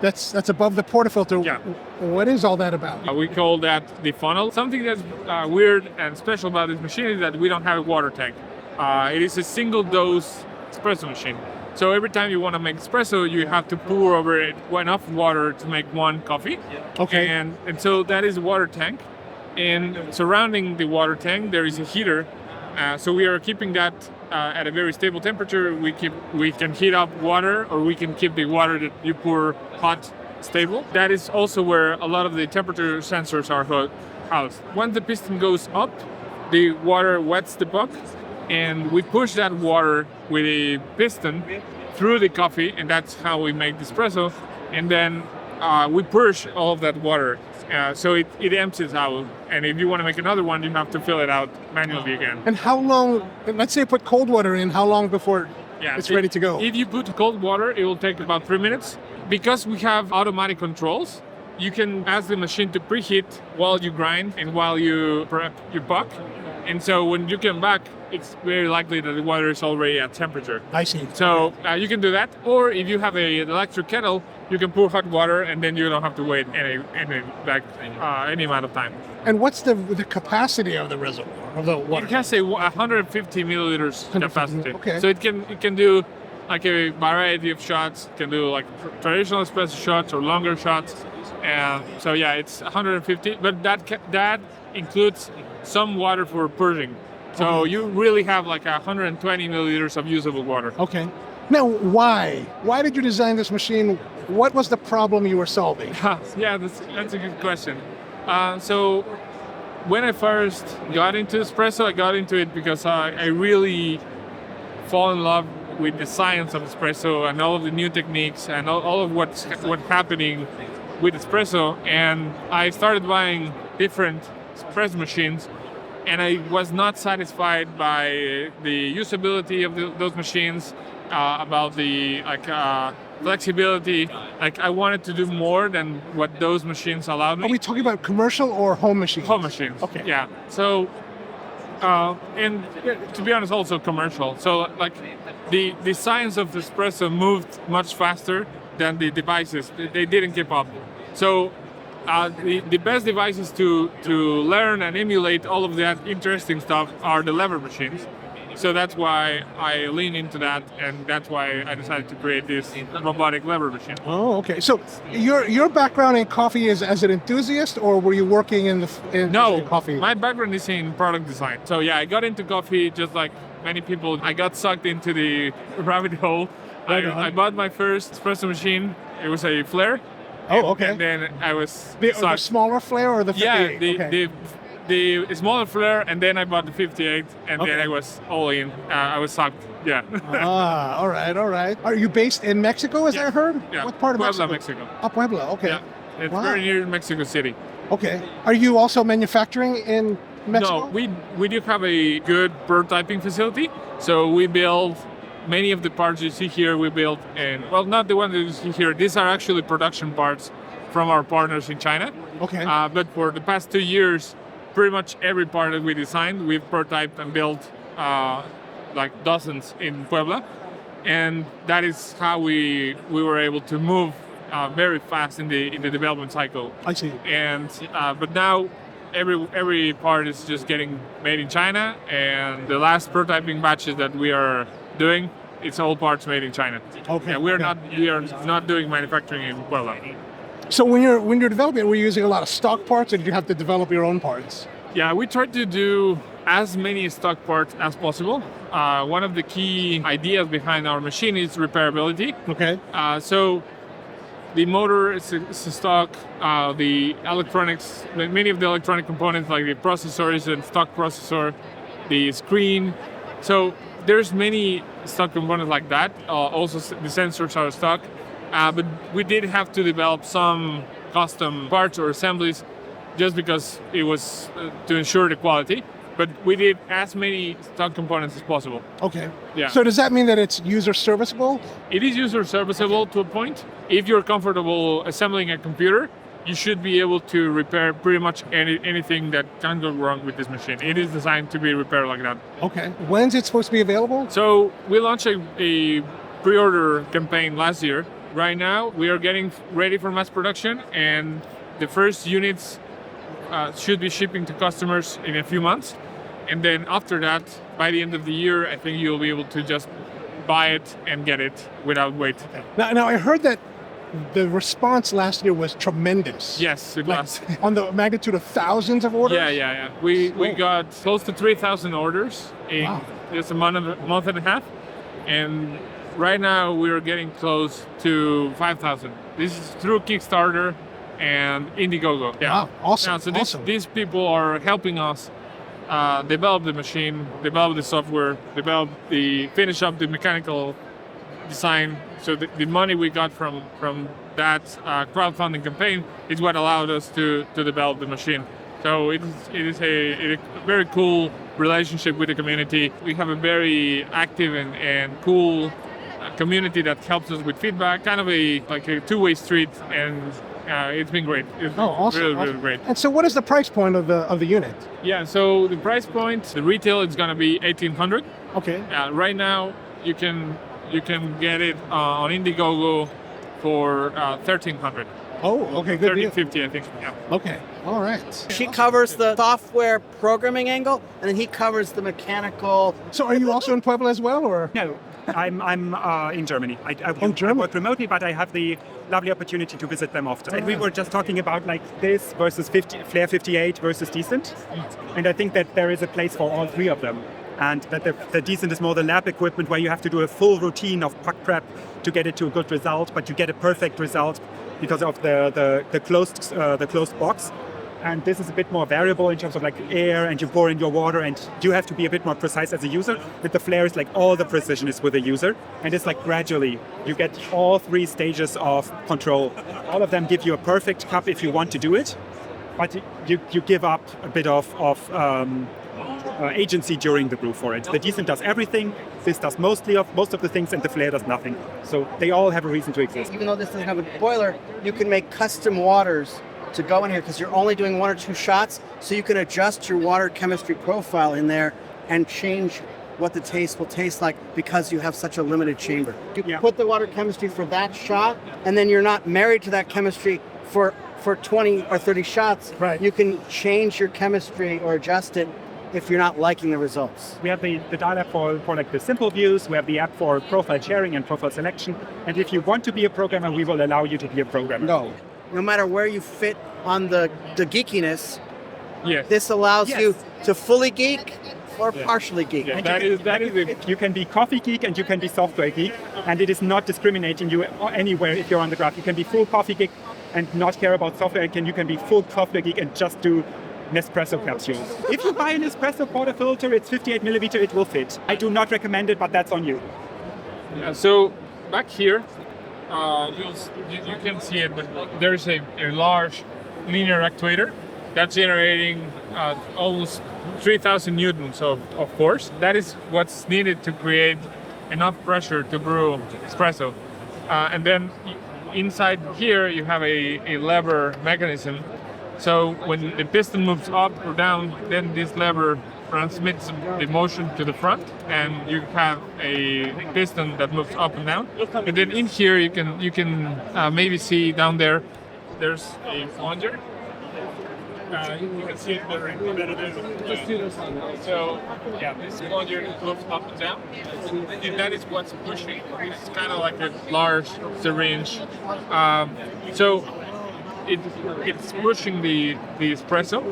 that's above the portafilter. Yeah. What is all that about? We call that the funnel. Something that's weird and special about this machine is that we don't have a water tank. It is a single dose espresso machine. So every time you want to make espresso, you have to pour over it enough water to make one coffee. Okay. And so that is a water tank. And surrounding the water tank, there is a heater. So we are keeping that at a very stable temperature. We can heat up water, or we can keep the water that you pour hot stable. That is also where a lot of the temperature sensors are housed. Once the piston goes up, the water wets the puck, and we push that water with a piston through the coffee, and that's how we make the espresso. And then we push all of that water, so it empties out. And if you want to make another one, you have to fill it out manually again. And how long? Let's say you put cold water in. How long before it's ready to go? If you put cold water, it will take about 3 minutes. Because we have automatic controls, you can ask the machine to preheat while you grind and while you prep your puck. And so when you come back, it's very likely that the water is already at temperature. I see. So you can do that. Or if you have an electric kettle, you can pour hot water, and then you don't have to wait any amount of time. And what's the capacity of the reservoir of the water? It has a 150 milliliters capacity. Okay. So it can do like a variety of shots. It can do like traditional espresso shots or longer shots. So yeah, it's 150, but that includes some water for purging. So you really have like 120 milliliters of usable water. Okay. Now, why? Why did you design this machine? What was the problem you were solving? Yeah, that's a good question. So when I first got into espresso, I got into it because I really fall in love with the science of espresso and all of the new techniques and all of what's happening with espresso. And I started buying different espresso machines, and I was not satisfied by the usability of those machines, about the flexibility. Like, I wanted to do more than what those machines allowed me. Are we talking about commercial or home machines? Home machines. Okay. Yeah. So, and to be honest, also commercial. So, like, the science of espresso moved much faster than the devices. They didn't keep up. So, the best devices to learn and emulate all of that interesting stuff are the lever machines. So that's why I lean into that, and that's why I decided to create this robotic lever machine. Oh, okay. So your background in coffee is as an enthusiast, or were you working in coffee? My background is in product design. So yeah, I got into coffee just like many people. I got sucked into the rabbit hole. I bought my first espresso machine. It was a flare. Oh, okay. And then I was the smaller flare or the 58? Yeah, the smaller flare, and then I bought the 58, and then I was all in. I was sucked. Yeah. All right. Are you based in Mexico, as I heard? Yeah. What part of Puebla, Mexico? Mexico. Oh, Puebla. Okay. Yeah. It's very near Mexico City. Okay. Are you also manufacturing in Mexico? No, we do have a good prototyping facility. So we build many of the parts you see here. We build, not the one that you see here. These are actually production parts from our partners in China. Okay. But for the past 2 years, pretty much every part that we designed, we've prototyped and built like dozens in Puebla, and that is how we were able to move very fast in the development cycle. I see. And but now every part is just getting made in China, and the last prototyping batches that we are doing, it's all parts made in China. Okay. Yeah, we are not doing manufacturing in Puebla. So when you're developing it, were you using a lot of stock parts, or did you have to develop your own parts? Yeah, we tried to do as many stock parts as possible. One of the key ideas behind our machine is repairability. Okay. So the motor is a stock. The electronics, many of the electronic components like the processor is a stock processor, the screen. So there's many stock components like that. Also, the sensors are stock. But we did have to develop some custom parts or assemblies just because it was to ensure the quality. But we did as many stock components as possible. Okay. Yeah. So does that mean that it's user serviceable? It is user serviceable to a point. If you're comfortable assembling a computer, you should be able to repair pretty much anything that can go wrong with this machine. It is designed to be repaired like that. Okay. When's it supposed to be available? So we launched a pre-order campaign last year. Right now, we are getting ready for mass production, and the first units should be shipping to customers in a few months. And then after that, by the end of the year, I think you'll be able to just buy it and get it without wait. Now I heard that the response last year was tremendous. Yes, it was. On the magnitude of thousands of orders? Yeah. We got close to 3,000 orders in just a month and a half. And right now, we're getting close to 5,000. This is through Kickstarter and Indiegogo. Yeah. Wow, awesome. Yeah, so these people are helping us develop the machine, develop the software, finish up the mechanical design. So the money we got from that crowdfunding campaign is what allowed us to develop the machine. So it is a very cool relationship with the community. We have a very active and cool community that helps us with feedback, kind of a two-way street, and it's been great. It's awesome. Really great. And so what is the price point of the unit? Yeah, so the price point, the retail is going to be $1,800. Okay. Right now, you can get it on Indiegogo for $1,300. Oh, okay, good deal. $1,350, I think. Yeah. Okay, all right. She covers the software programming angle, and then he covers the mechanical. So are you also in Puebla as well, or? No. I'm in Germany. I work remotely, but I have the lovely opportunity to visit them often. And we were just talking about like this versus Flair 58 versus Decent. And I think that there is a place for all three of them. And that the Decent is more the lab equipment where you have to do a full routine of puck prep to get it to a good result, but you get a perfect result because of the closed box. And this is a bit more variable in terms of like air, and you pour in your water, and you have to be a bit more precise as a user. But the Flair is like all the precision is with the user, and it's like gradually you get all three stages of control. All of them give you a perfect cup if you want to do it, but you give up a bit of agency during the brew for it. The Decent does everything. This does most of the things, and the Flair does nothing. So they all have a reason to exist. Even though this doesn't have a boiler, you can make custom waters to go in here because you're only doing 1 or 2 shots, so you can adjust your water chemistry profile in there and change what the taste will taste like because you have such a limited chamber. You put the water chemistry for that shot, and then you're not married to that chemistry for 20 or 30 shots. Right. You can change your chemistry or adjust it if you're not liking the results. We have the dial app for like the simple views. We have the app for profile sharing and profile selection. And if you want to be a programmer, we will allow you to be a programmer. No matter where you fit on the geekiness, yes, this allows you to fully geek or partially geek. Yeah, that is it. You can be coffee geek and you can be software geek, and it is not discriminating you anywhere if you're on the graph. You can be full coffee geek and not care about software. You can be full software geek and just do Nespresso capsules. If you buy an espresso portafilter, it's 58 milliliter, it will fit. I do not recommend it, but that's on you. Yeah, so back here, you can see it, but there's a large linear actuator that's generating almost 3,000 newtons of force. That is what's needed to create enough pressure to brew espresso. And then inside here, you have a lever mechanism. So when the piston moves up or down, then this lever transmits the motion to the front, and you have a piston that moves up and down. And then in here, you can maybe see down there, there's a plunger. You can see it better. So yeah, this plunger moves up and down, and that is what's pushing. It's kind of like a large syringe. So it's pushing the espresso,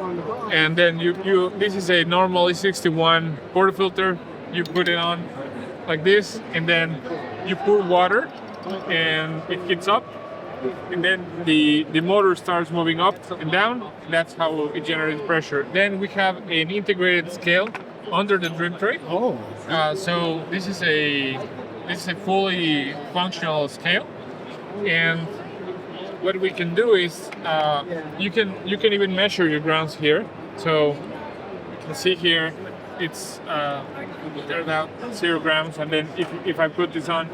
and then you this is a normal E61 portafilter. You put it on like this, and then you pour water, and it heats up, and then the motor starts moving up and down. That's how it generates pressure. Then we have an integrated scale under the drip tray. So this is a fully functional scale, and what we can do is you can even measure your grounds here. So you can see here it's turned out 0 grams, and then if I put this on.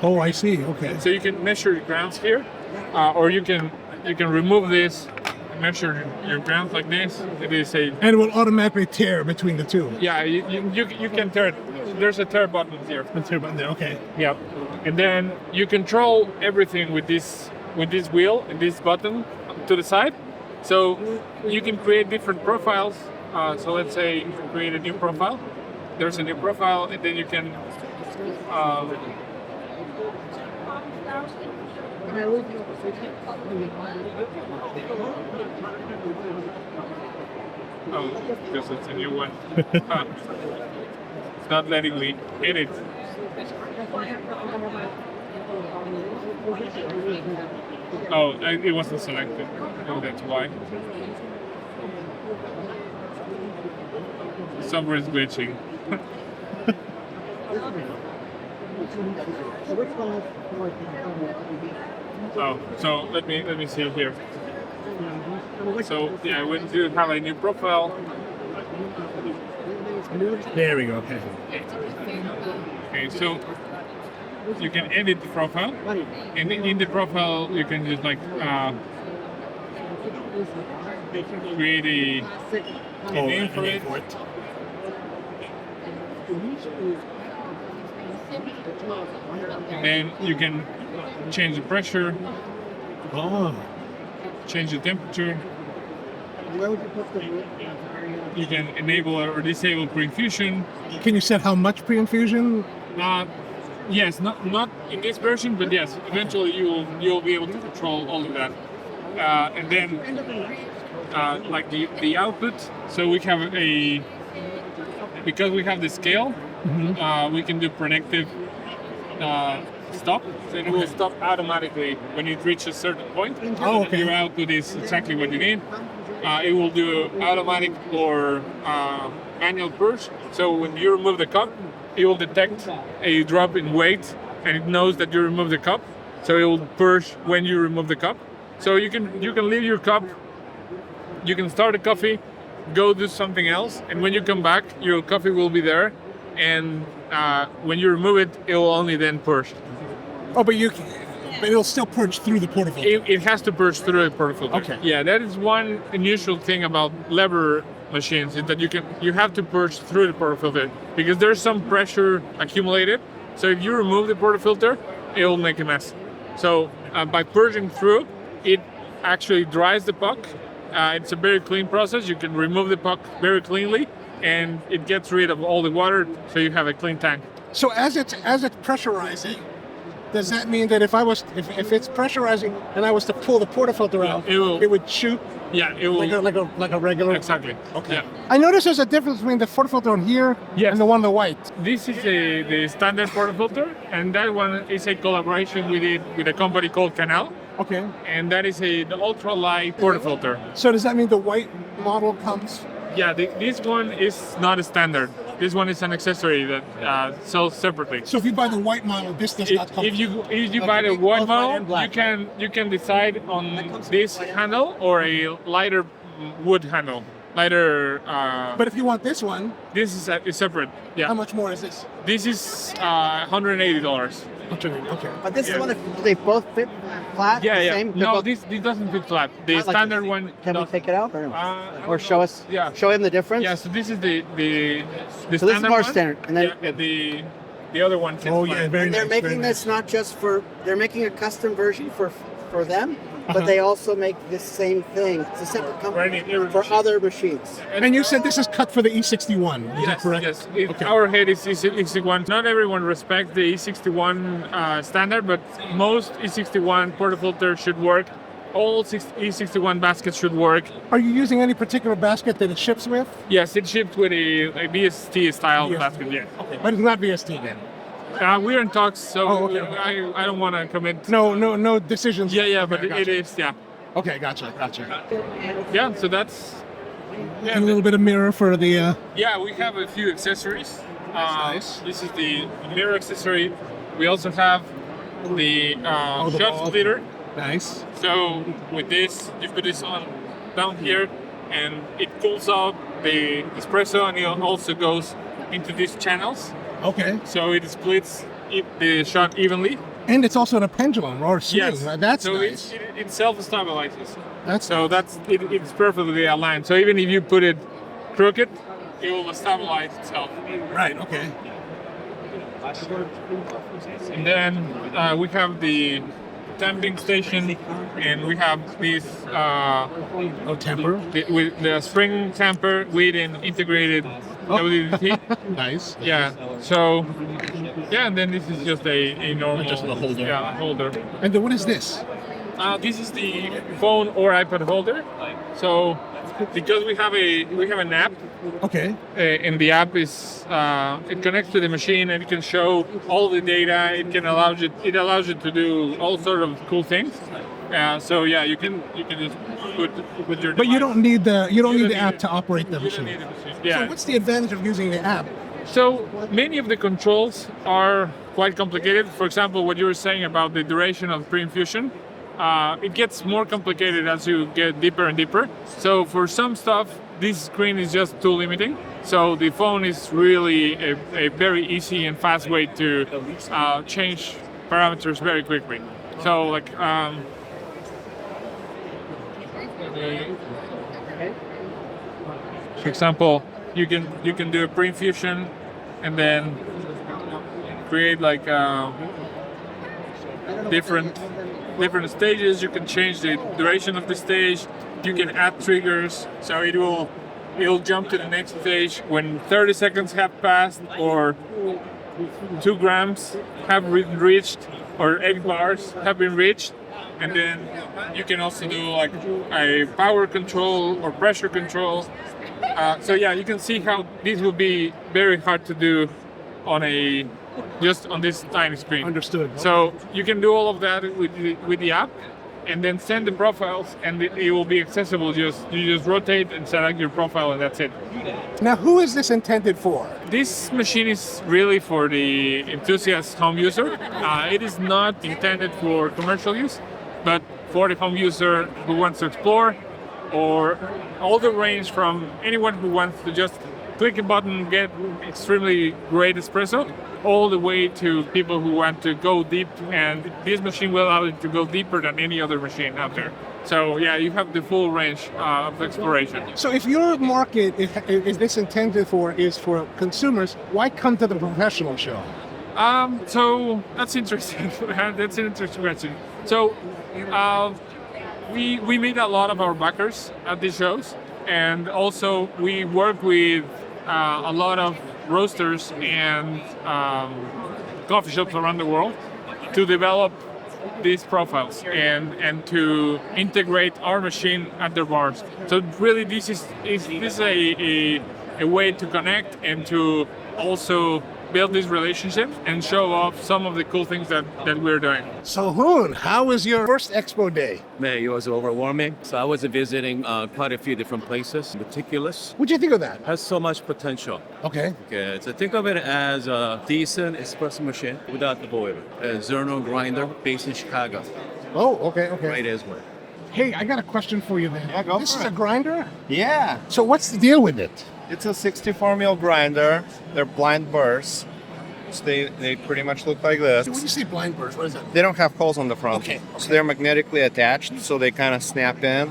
Oh, I see. Okay. So you can measure your grounds here, or you can remove this and measure your grounds like this. It is a. And it will automatically tear between the two. Yeah, you can tear it. There's a tear button here. A tear button there. Okay. Yeah, and then you control everything with this wheel and this button to the side. So you can create different profiles. So let's say you can create a new profile. There's a new profile, and then you can because it's a new one. It's not letting me edit. Oh, it wasn't selected. Oh, that's why. Software is glitching. Oh, so let me see here. So yeah, when you have a new profile. There we go. Okay. Okay, so you can edit the profile, and in the profile you can just like create a name for it. And then you can change the pressure, change the temperature. You can enable or disable pre-infusion. Can you set how much pre-infusion? Yes, not in this version, but yes, eventually you'll be able to control all of that. And then like the output. So we have because we have the scale, we can do predictive stop. So it will stop automatically when it reaches a certain point. Oh, okay. Your output is exactly what you need. It will do automatic or manual purge. So when you remove the cup, it will detect a drop in weight, and it knows that you removed the cup. So it will purge when you remove the cup. So you can leave your cup. You can start a coffee, go do something else, and when you come back, your coffee will be there. And when you remove it, it will only then purge. Oh, but it'll still purge through the portafilter. It has to purge through a portafilter. Okay. Yeah, that is one unusual thing about lever machines, is that you have to purge through the portafilter because there's some pressure accumulated. So if you remove the portafilter, it will make a mess. So by purging through, it actually dries the puck. It's a very clean process. You can remove the puck very cleanly, and it gets rid of all the water, so you have a clean tank. So as it's pressurizing, does that mean that if it's pressurizing and I was to pull the portafilter out, it would shoot? Yeah, it will. Like a regular. Exactly. Okay. Yeah. I noticed there's a difference between the portafilter on here and the one on the white. This is the standard portafilter, and that one is a collaboration with a company called Canal. Okay. And that is the ultralight portafilter. So does that mean the white model comes? Yeah, this one is not a standard. This one is an accessory that sells separately. So if you buy the white model, this does not come. If you buy the white model, you can decide on this handle or a lighter wood handle. Lighter. But if you want this one, this is separate. Yeah. How much more is this? This is $180. Okay. But this is one that they both fit flat. Yeah, the yeah. Same? No, this doesn't fit flat. The Not like standard this. one. Can we take it out or show us? Yeah. Show him the difference. Yeah. So this is the So this is standard more one. standard, and then the other one. Fits flat. they're making this not just they're making a custom version for them, but they also make this same thing. It's a separate company for other machines. And you said this is cut for the E61. Is that correct? Yes. Our head is E61. Not everyone respects the E61 standard, but most E61 portafilters should work. All E61 baskets should work. Are you using any particular basket that it ships with? Yes, it shipped with a BST style basket. Yeah. Okay. But it's not BST then. We're in talks, so I don't want to commit. No decisions. Yeah, but Okay, gotcha. it is, yeah. Okay, gotcha. Yeah, so that's. A little bit of mirror for the. Yeah, we have a few accessories. Nice. This is the mirror accessory. We also have the shot splitter. Nice. So with this, you put this on down here, and it cools out the espresso, and it also goes into these channels. Okay. So it splits the shot evenly. And it's also in a pendulum or swing. Yes. That's so nice. it self-stabilizes. That's it's perfectly aligned. So even if you put it crooked, it will stabilize itself. Right. Okay. And then we have the tamping station, and we have this tamper with the spring tamper with an integrated WDT. Nice. Yeah. So and then this is just a normal holder. Yeah, holder. And then what is this? This is the phone or iPad holder. So because we have an app. Okay. And the app is it connects to the machine, and it can show all the data. It allows you to do all sort of cool things. So yeah, you can just put your. But you don't need the app to operate the machine. Yeah. So what's the advantage of using the app? So many of the controls are quite complicated. For example, what you were saying about the duration of pre-infusion. It gets more complicated as you get deeper and deeper. So for some stuff, this screen is just too limiting. So the phone is really a very easy and fast way to change parameters very quickly. So like, for example, you can do a pre-infusion and then create like different stages. You can change the duration of the stage. You can add triggers, so it'll jump to the next stage when 30 seconds have passed, or 2 grams have reached, or 8 bars have been reached. And then you can also do like a power control or pressure control. So yeah, you can see how this will be very hard to do on just on this tiny screen. Understood. So you can do all of that with the app, and then send the profiles, and it will be accessible. You just rotate and select your profile, and that's it. Now, who is this intended for? This machine is really for the enthusiast home user. It is not intended for commercial use, but for the home user who wants to explore, or all the range from anyone who wants to just click a button, get extremely great espresso, all the way to people who want to go deep, and this machine will allow you to go deeper than any other machine out there. So yeah, you have the full range of exploration. So if your market is this intended for is for consumers, why come to the professional show? So that's interesting. That's an interesting question. So we meet a lot of our backers at these shows, and also we work with a lot of roasters and coffee shops around the world to develop these profiles and to integrate our machine at their bars. So really, this is a way to connect and to also build this relationship and show off some of the cool things that we're doing. So Hoon, how was your first Expo day? Man, it was overwhelming. So I was visiting quite a few different places. Meticulous. What'd you think of that? Has so much potential. Okay. Okay, so think of it as a decent espresso machine without the boiler. A Zerno grinder based in Chicago. Oh, okay. Right as well. Hey, I got a question for you then. Yeah, this is a grinder? Yeah. So what's the deal with it? It's a 64 mil grinder. They're blind bursts. So they pretty much look like this. So when you say blind burst, what is that? They don't have holes on the front. Okay. So they're magnetically attached, so they kind of snap in.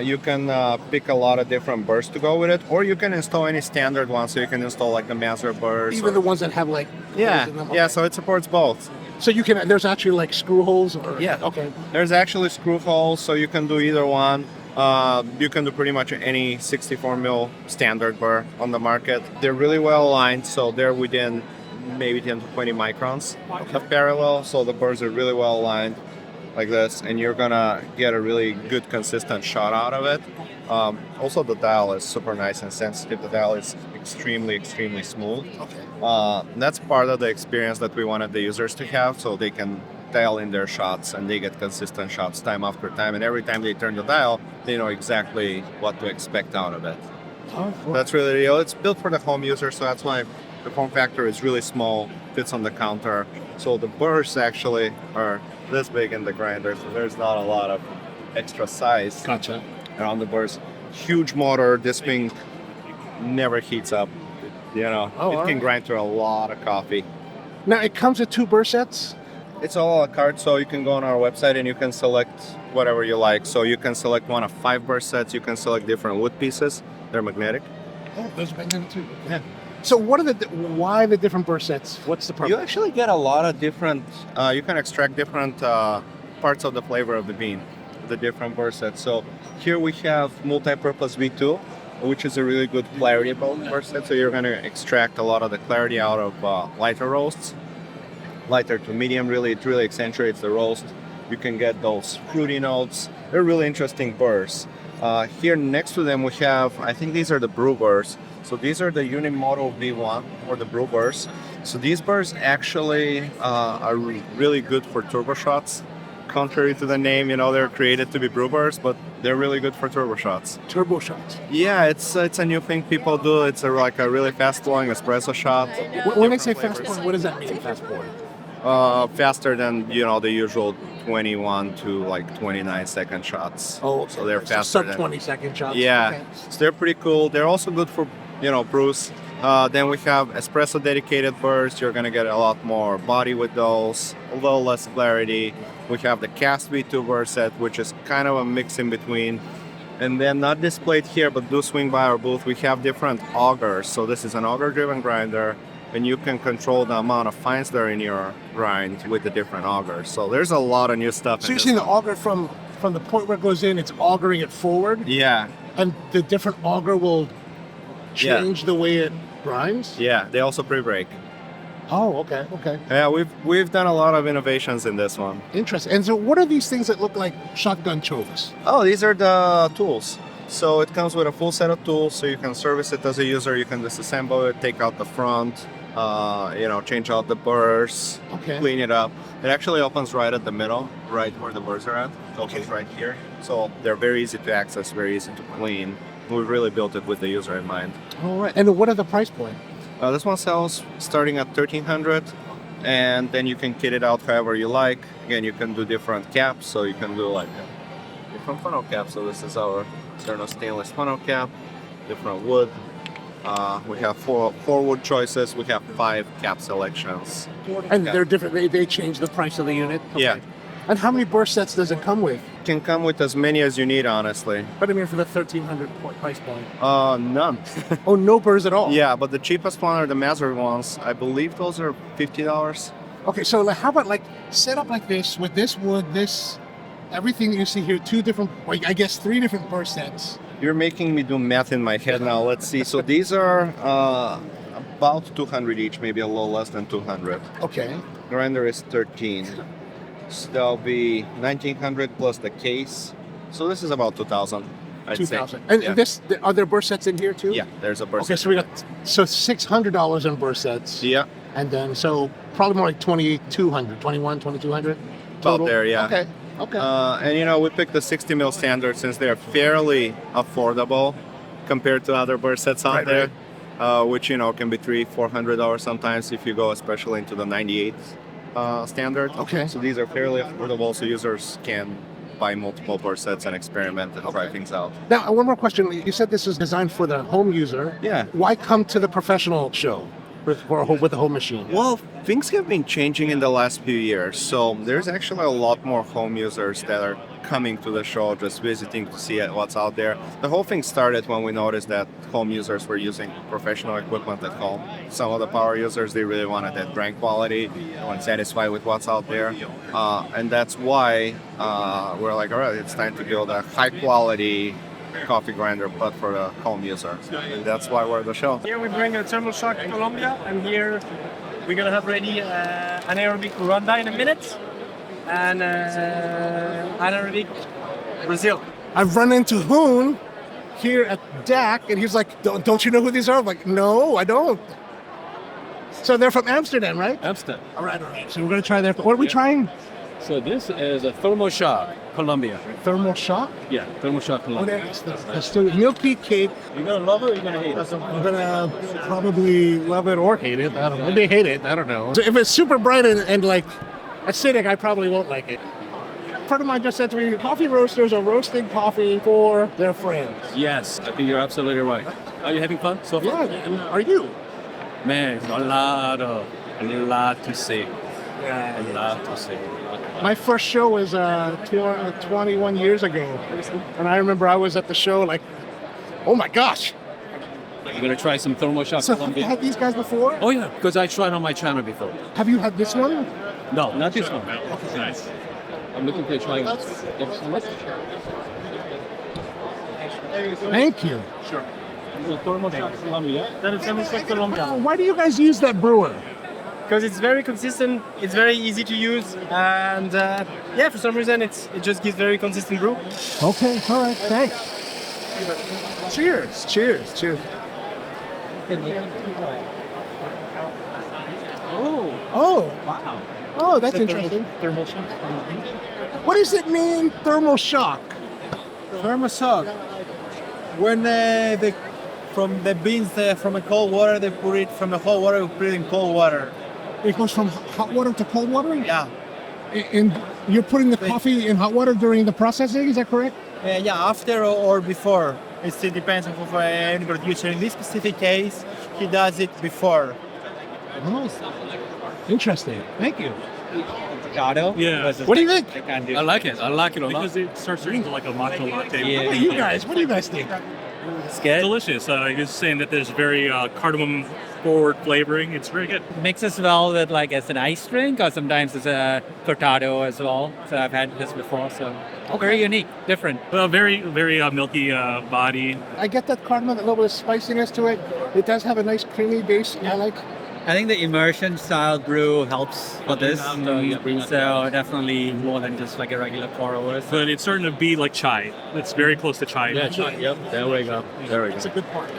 You can pick a lot of different bursts to go with it, or you can install any standard one. So you can install like the master burst. Even the ones that have like yeah, holes in them? yeah. Okay. So it supports both. So you can. There's actually like screw holes. Or, Yeah. Okay. There's actually screw holes, so you can do either one. You can do pretty much any 64 mil standard burr on the market. They're really well aligned, so they're within maybe 10 to 20 microns of parallel. So the burrs are really well aligned like this, and you're gonna get a really good consistent shot out of it. Also, the dial is super nice and sensitive. The dial is extremely smooth. Okay. That's part of the experience that we wanted the users to have, so they can dial in their shots and they get consistent shots time after time, and every time they turn the dial they know exactly what to expect out of it. That's really the deal. It's built for the home user, so that's why the form factor is really small, fits on the counter. So the bursts actually are this big in the grinder, so there's not a lot of extra size around the burst. Huge motor. This thing never heats up, you know. It can grind through a lot of coffee. Now it comes with 2 burst sets? It's all a la carte, so you can go on our website and you can select whatever you like. So you can select one of 5 burst sets, you can select different wood pieces. They're magnetic. Oh, those magnetic too. Yeah. So why the different burst sets? What's the purpose? You actually get a lot of different, you can extract different parts of the flavor of the bean, the different burst sets. So here we have multi-purpose V2, which is a really good clarity burst set. So you're going to extract a lot of the clarity out of lighter roasts. Lighter to medium, it really accentuates the roast. You can get those fruity notes. They're really interesting bursts. Here next to them we have, I think these are the brew bursts. So these are the Unimoto V1 or the brew bursts. So these bursts actually are really good for turbo shots. Contrary to the name, you know, they're created to be brew bursts, but they're really good for turbo shots. Turbo shots? Yeah, it's a new thing people do. It's like a really fast flowing espresso shot. When they say fast flowing, what does that mean, fast flowing? Faster than, you know, the usual 21 to like 29 second shots. Oh, okay. So they're faster sub than 20 second shots. Yeah, Okay. so they're pretty cool. They're also good for, you know, brews. Then we have espresso dedicated bursts. You're gonna get a lot more body with those, a little less clarity. We have the cast V2 burst set, which is kind of a mix in between. And then not displayed here, but do swing by our booth. We have different augers. So this is an auger-driven grinder, and you can control the amount of fines that are in your grind with the different augers. So there's a lot of new stuff. So you're seeing the auger from the point where it goes in, it's augering it forward? Yeah. And the different auger will change the way it grinds? Yeah, they also pre-break. Oh, okay, okay. Yeah, we've done a lot of innovations in this one. Interesting. And so what are these things that look like shotgun chokes? Oh, these are the tools. So it comes with a full set of tools, so you can service it as a user. You can disassemble it, take out the front, change out the burrs, clean it up. It actually opens right at the middle, right where the burrs are at. It opens right here. So they're very easy to access, very easy to clean. We really built it with the user in mind. All right. And what are the price point? This one sells starting at $1,300, and then you can kit it out however you like. Again, you can do different caps, so you can do like different funnel caps. So this is our Zerno stainless funnel cap, different wood. We have four wood choices. We have 5 cap selections. And they're different. They change the price of the unit? Yeah. And how many burst sets does it come with? It can come with as many as you need, honestly. But I mean for the $1,300 price point? None. Oh, no burrs at all? Yeah, but the cheapest one are the Master ones. I believe those are $50. Okay, so how about like set up like this with this wood, this, everything that you see here, 3 different burst sets. You're making me do math in my head now. Let's see. So these are about 200 each, maybe a little less than 200. Okay. Grinder is 13. So that'll be 1,900 plus the case. So this is about 2,000. I'd 2,000. say. And Yeah. are there burst sets in here too? Yeah, there's a burst Okay, set. so we got $600 in burst sets. Yeah. And then so probably more like 2,200, 2,200 total. About there, yeah. Okay. Okay. And we picked the 60 mil standard since they're fairly affordable compared to other burst sets out there, which can be $300-$400 sometimes if you go especially into the 98 standard. Okay. So these are fairly affordable, so users can buy multiple burst sets and experiment and try things out. Now, one more question. You said this is designed for the home user. Yeah. Why come to the professional show with the home machine? Well, things have been changing in the last few years. So there's actually a lot more home users that are coming to the show, just visiting to see what's out there. The whole thing started when we noticed that home users were using professional equipment at home. Some of the power users, they really wanted that brand quality, they weren't satisfied with what's out there. And that's why we're like, all right, it's time to build a high quality coffee grinder, but for the home user. And that's why we're at the show. Here we bring a Thermal Shock Colombia, and here we're gonna have ready anaerobic Uganda in a minute, and anaerobic Brazil. I've run into Hoon here at Dak, and he's like, don't you know who these are? I'm like, no, I don't. So they're from Amsterdam, right? Amsterdam. All right. So we're going to try their... What are we trying? So this is a Thermal Shock, Colombia. Thermal Shock? Yeah, Thermal Shock, Colombia. Let's do milky cake. You're going to love it or you're going to hate it? I'm going to probably love it or hate it. I don't know. Maybe hate it. I don't know. So if it's super bright and like acidic, I probably won't like it. A friend of mine just said to me, coffee roasters are roasting coffee for their friends. Yes, I think you're absolutely right. Are you having fun so far? Yeah, are you? Man, a lot to see. Yeah, a lot to see. My first show was 21 years ago. And I remember I was at the show like, oh my gosh. You're going to try some Thermal Shock So Colombia? have you had these guys before? Oh yeah, because I tried on my channel before. Have you had this one? No, not this one. Nice. I'm looking for trying one. Thanks so much. Thank you. Sure. Thermal Shock Colombia. Then it's Thermal Shock Colombia. Why do you guys use that brewer? Because it's very consistent, it's very easy to use, and yeah, for some reason it just gives very consistent brew. Okay, all right, thanks. Cheers, cheers, cheers. Oh, wow. Oh, that's interesting. Thermal shock. What does it mean, thermal shock? Thermal shock. When from the beans from the cold water, they put it from the hot water, we put it in cold water. It goes from hot water to cold water? Yeah. And you're putting the coffee in hot water during the processing, is that correct? Yeah, after or before. It still depends on any producer. In this specific case, he does it before. Oh, interesting. Thank you. Avocado. Yeah. What do you think? I like it. I like it a lot. Because it starts turning into like a matcha latte. Yeah. What about you guys? What do you guys think? It's good. Delicious. You're saying that there's very cardamom forward flavoring. It's very good. Mixes well with like as an ice drink or sometimes as a cortado as well. So I've had this before. So very unique, different. Well, very, very milky body. I get that cardamom, a little bit of spiciness to it. It does have a nice creamy base. I like. I think the immersion style brew helps for this. So definitely more than just like a regular pour over. But it's starting to be like chai. It's very close to chai. Yeah, chai. Yep. There we go. It's a good part.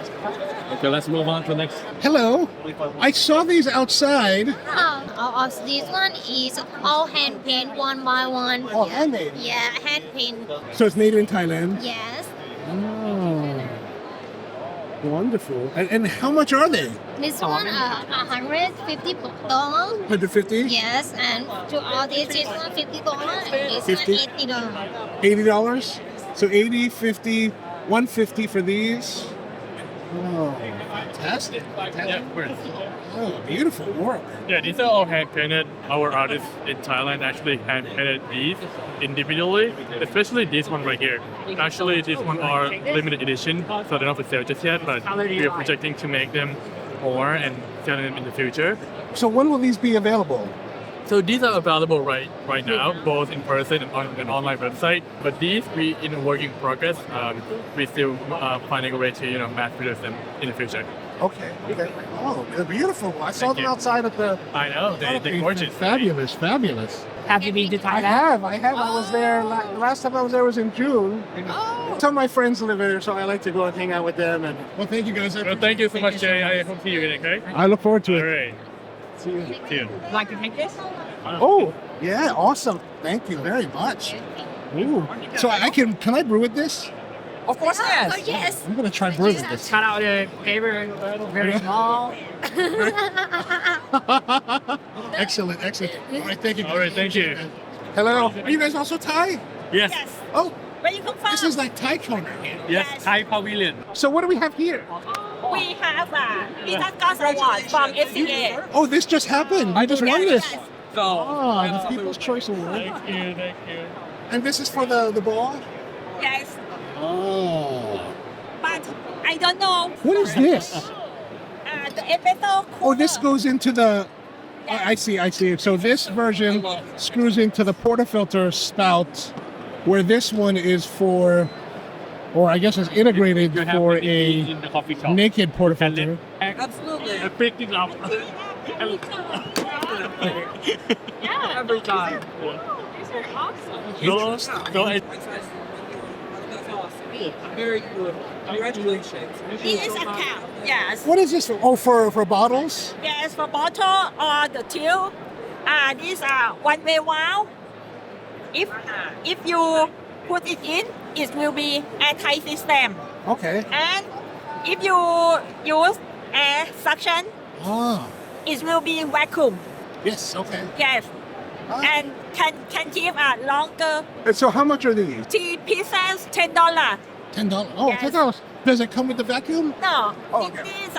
Okay, let's move on to the next. Hello. I saw these outside. This one is all hand paint one by one. Oh, handmade? Yeah, hand paint. So it's made in Thailand? Yes. Oh, wonderful. And how much are they? This one, $150. 150? Yes, and to all this one, $50. And this 50? one, $80. $80? So 80, 50, 150 for these. Oh, fantastic. Oh, beautiful work. Yeah, these are all hand painted. Our artists in Thailand actually hand painted these individually, especially this one right here. Actually, these one are limited edition, so they're not for sale just yet, but we are projecting to make them more and sell them in the future. So when will these be available? So these are available right now, both in person and on an online website. But these we in a work in progress. We still finding a way to mass produce them in the future. Okay. Oh, they're beautiful. I saw them outside at the. I know they're gorgeous. Fabulous. Have you been to Thailand? I have. I was there. Last time I was there was in June. Some of my friends live there, so I like to go and hang out with them. And well, thank you guys. Well, thank you so much, Jay. I hope to see you again. Okay. I look forward to it. All right. See you. See you. Like to take this? Oh, yeah, awesome. Thank you very much. Ooh. So can I brew with this? Of course, yes. Oh, yes. I'm gonna try brewing with this. Cut out the paper very small. Excellent. All right, thank you. All right, thank you. Hello. Are you guys also Thai? Yes. Oh, Where you come from? this is like Thai corner here. Yes. Thai Pavilion. So what do we have here? We have Business Award from SCA. Oh, this just happened. I just won this. So, the People's Choice Award. Thank you. And this is for the ball? Yes, Oh. but I don't know. What is this? The espresso. Oh, this goes into the. I see. So this version screws into the portafilter spout, where this one is for, or I guess is integrated for a naked portafilter. Absolutely. I picked it up. Yeah. Every time. These are awesome. Go ahead. Very good. Congratulations. This is a cap. Yes. What is this? Oh, for bottles? Yes, for bottle or the till. These are one-way valve. If you put it in, it will be airtight system. Okay. And if you use air suction, it will be vacuum. Yes. Okay. Yes. And can give a longer. And so how much are these? 3 pieces, $10. $10. Oh, Yes. $10. Does it come with the vacuum? No, Oh, it is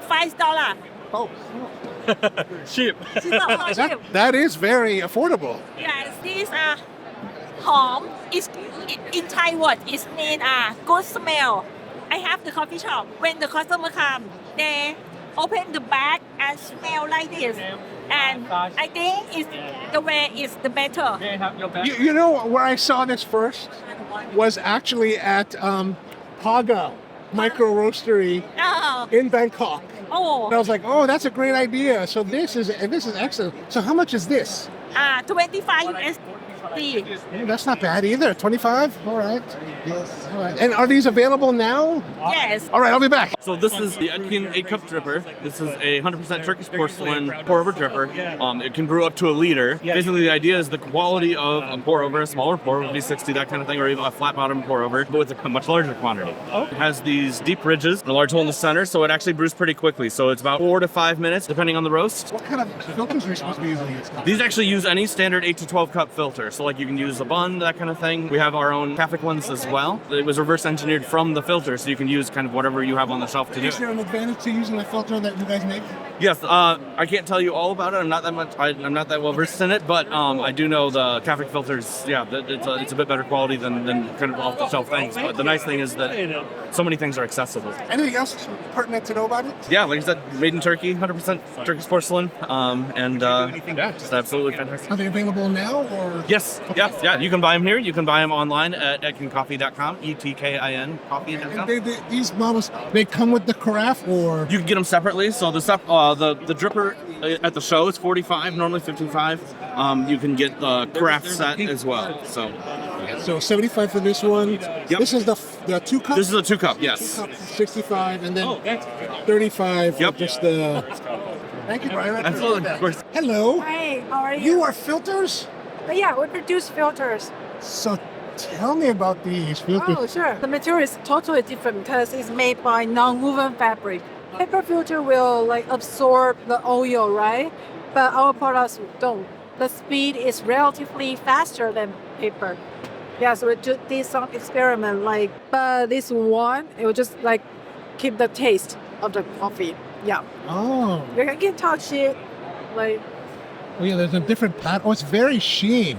$5. Oh. Cheap. That is very affordable. Yes, these are home. It's in Thai word. It means good smell. I have the coffee shop. When the customer come, they open the bag and smell like this. And I think it's the way is the better. You know where I saw this first was actually at Paga Micro Roastery Oh. in Bangkok. Oh. And I was like, oh, that's a great idea. So this is excellent. So how much is this? 25 USD. Oh, that's not bad either. 25? All right. Yes. All right. And are these available now? Yes. All right, I'll be back. So this is the Etkin 8-cup dripper. This is a 100% Turkish porcelain pour-over dripper. It can brew up to a liter. Basically, the idea is the quality of a pour-over, a smaller pour-over, V60, that kind of thing, or even a flat-bottom pour-over, but with a much larger quantity. It has these deep ridges and a large hole in the center, so it actually brews pretty quickly. So it's about 4 to 5 minutes, depending on the roast. What kind of filters are you supposed to be using? These actually use any standard 8 to 12 cup filter. So like you can use a bun, that kind of thing. We have our own Kaffelogic ones as well. It was reverse engineered from the filter, so you can use kind of whatever you have on the shelf to do. Is there an advantage to using the filter that you guys make? Yes, I can't tell you all about it. I'm not that well versed in it, but I do know the Kaffelogic filters. Yeah, it's a bit better quality than kind of off the shelf things. But the nice thing is that so many things are accessible. Anything else pertinent to know about it? Yeah, like I said, made in Turkey, 100% Turkish porcelain, and just absolutely fantastic. Are they available now or? Yes, yeah. You can buy them here. You can buy them online at etkincoffee.com, ETKIN coffee.com. And these models, they come with the carafe or? You can get them separately. So the dripper at the show is 45, normally 55. You can get the carafe set as well. So 75 for this one. Yep. This is the 2 cup? This is a 2 cup, yes. 2 cup, 65, and then 35 for just the... Thank you, Brian. Absolutely, of course. Hello. Hi, how are you? You are filters? Yeah, we produce filters. So tell me about these filters. Oh, sure. The material is totally different because it's made by non-woven fabric. Paper filter will absorb the oil, right? But our products don't. The speed is relatively faster than paper. Yeah, so we did some experiment but this one, it will just keep the taste of the coffee. Yeah. Oh. You can touch it, Oh yeah, there's a different pattern. Oh, it's very sheen.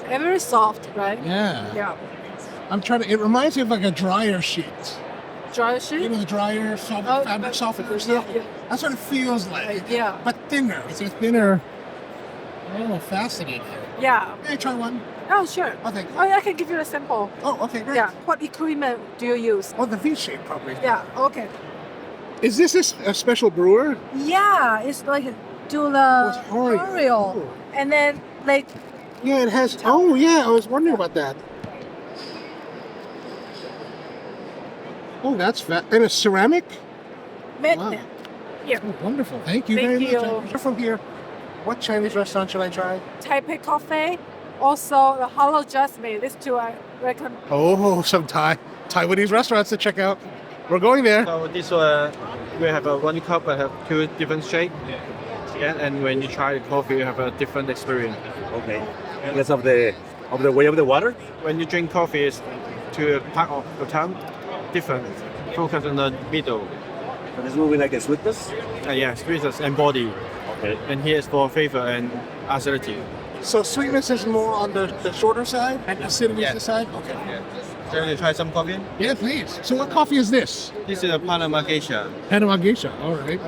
and very soft, right? Yeah. Yeah. It reminds me of a dryer sheet. Dryer sheet? You know, the dryer, fabric softener stuff. Yeah. That's what it feels like. Yeah. But thinner. It's a thinner. Oh, fascinating. Yeah. Can I try one? Oh, sure. Oh, thank you. I can give you a sample. Oh, okay, great. Yeah. What equipment do you use? Oh, the V-shape probably. Yeah, okay. Is this a special brewer? Yeah, it's do the Hario. And then Yeah, it has. Oh, yeah, I was wondering about that. Oh, that's fat. And a ceramic? Wow. Yeah. Oh, wonderful. Thank you very much. You're from here. What Chinese restaurant should I try? Taipei Coffee. Also, the Hello Jasmine. These two I recommend. Oh, some Taiwanese restaurants to check out. We're going there. So this we have a 1 cup. I have 2 different shapes. Yeah, and when you try the coffee, you have a different experience. Okay. Because of the way of the water. When you drink coffee, it's to a part of the tongue different. Focus on the middle. So this will be like a sweetness. Yeah, sweetness and body. Okay. And here is for flavor and acidity. So sweetness is more on the shorter side, and acidity is the side. Okay. Yeah. Can you try some coffee? Yeah, please. So what coffee is this? This is a Panama Geisha. Panama Geisha. All right.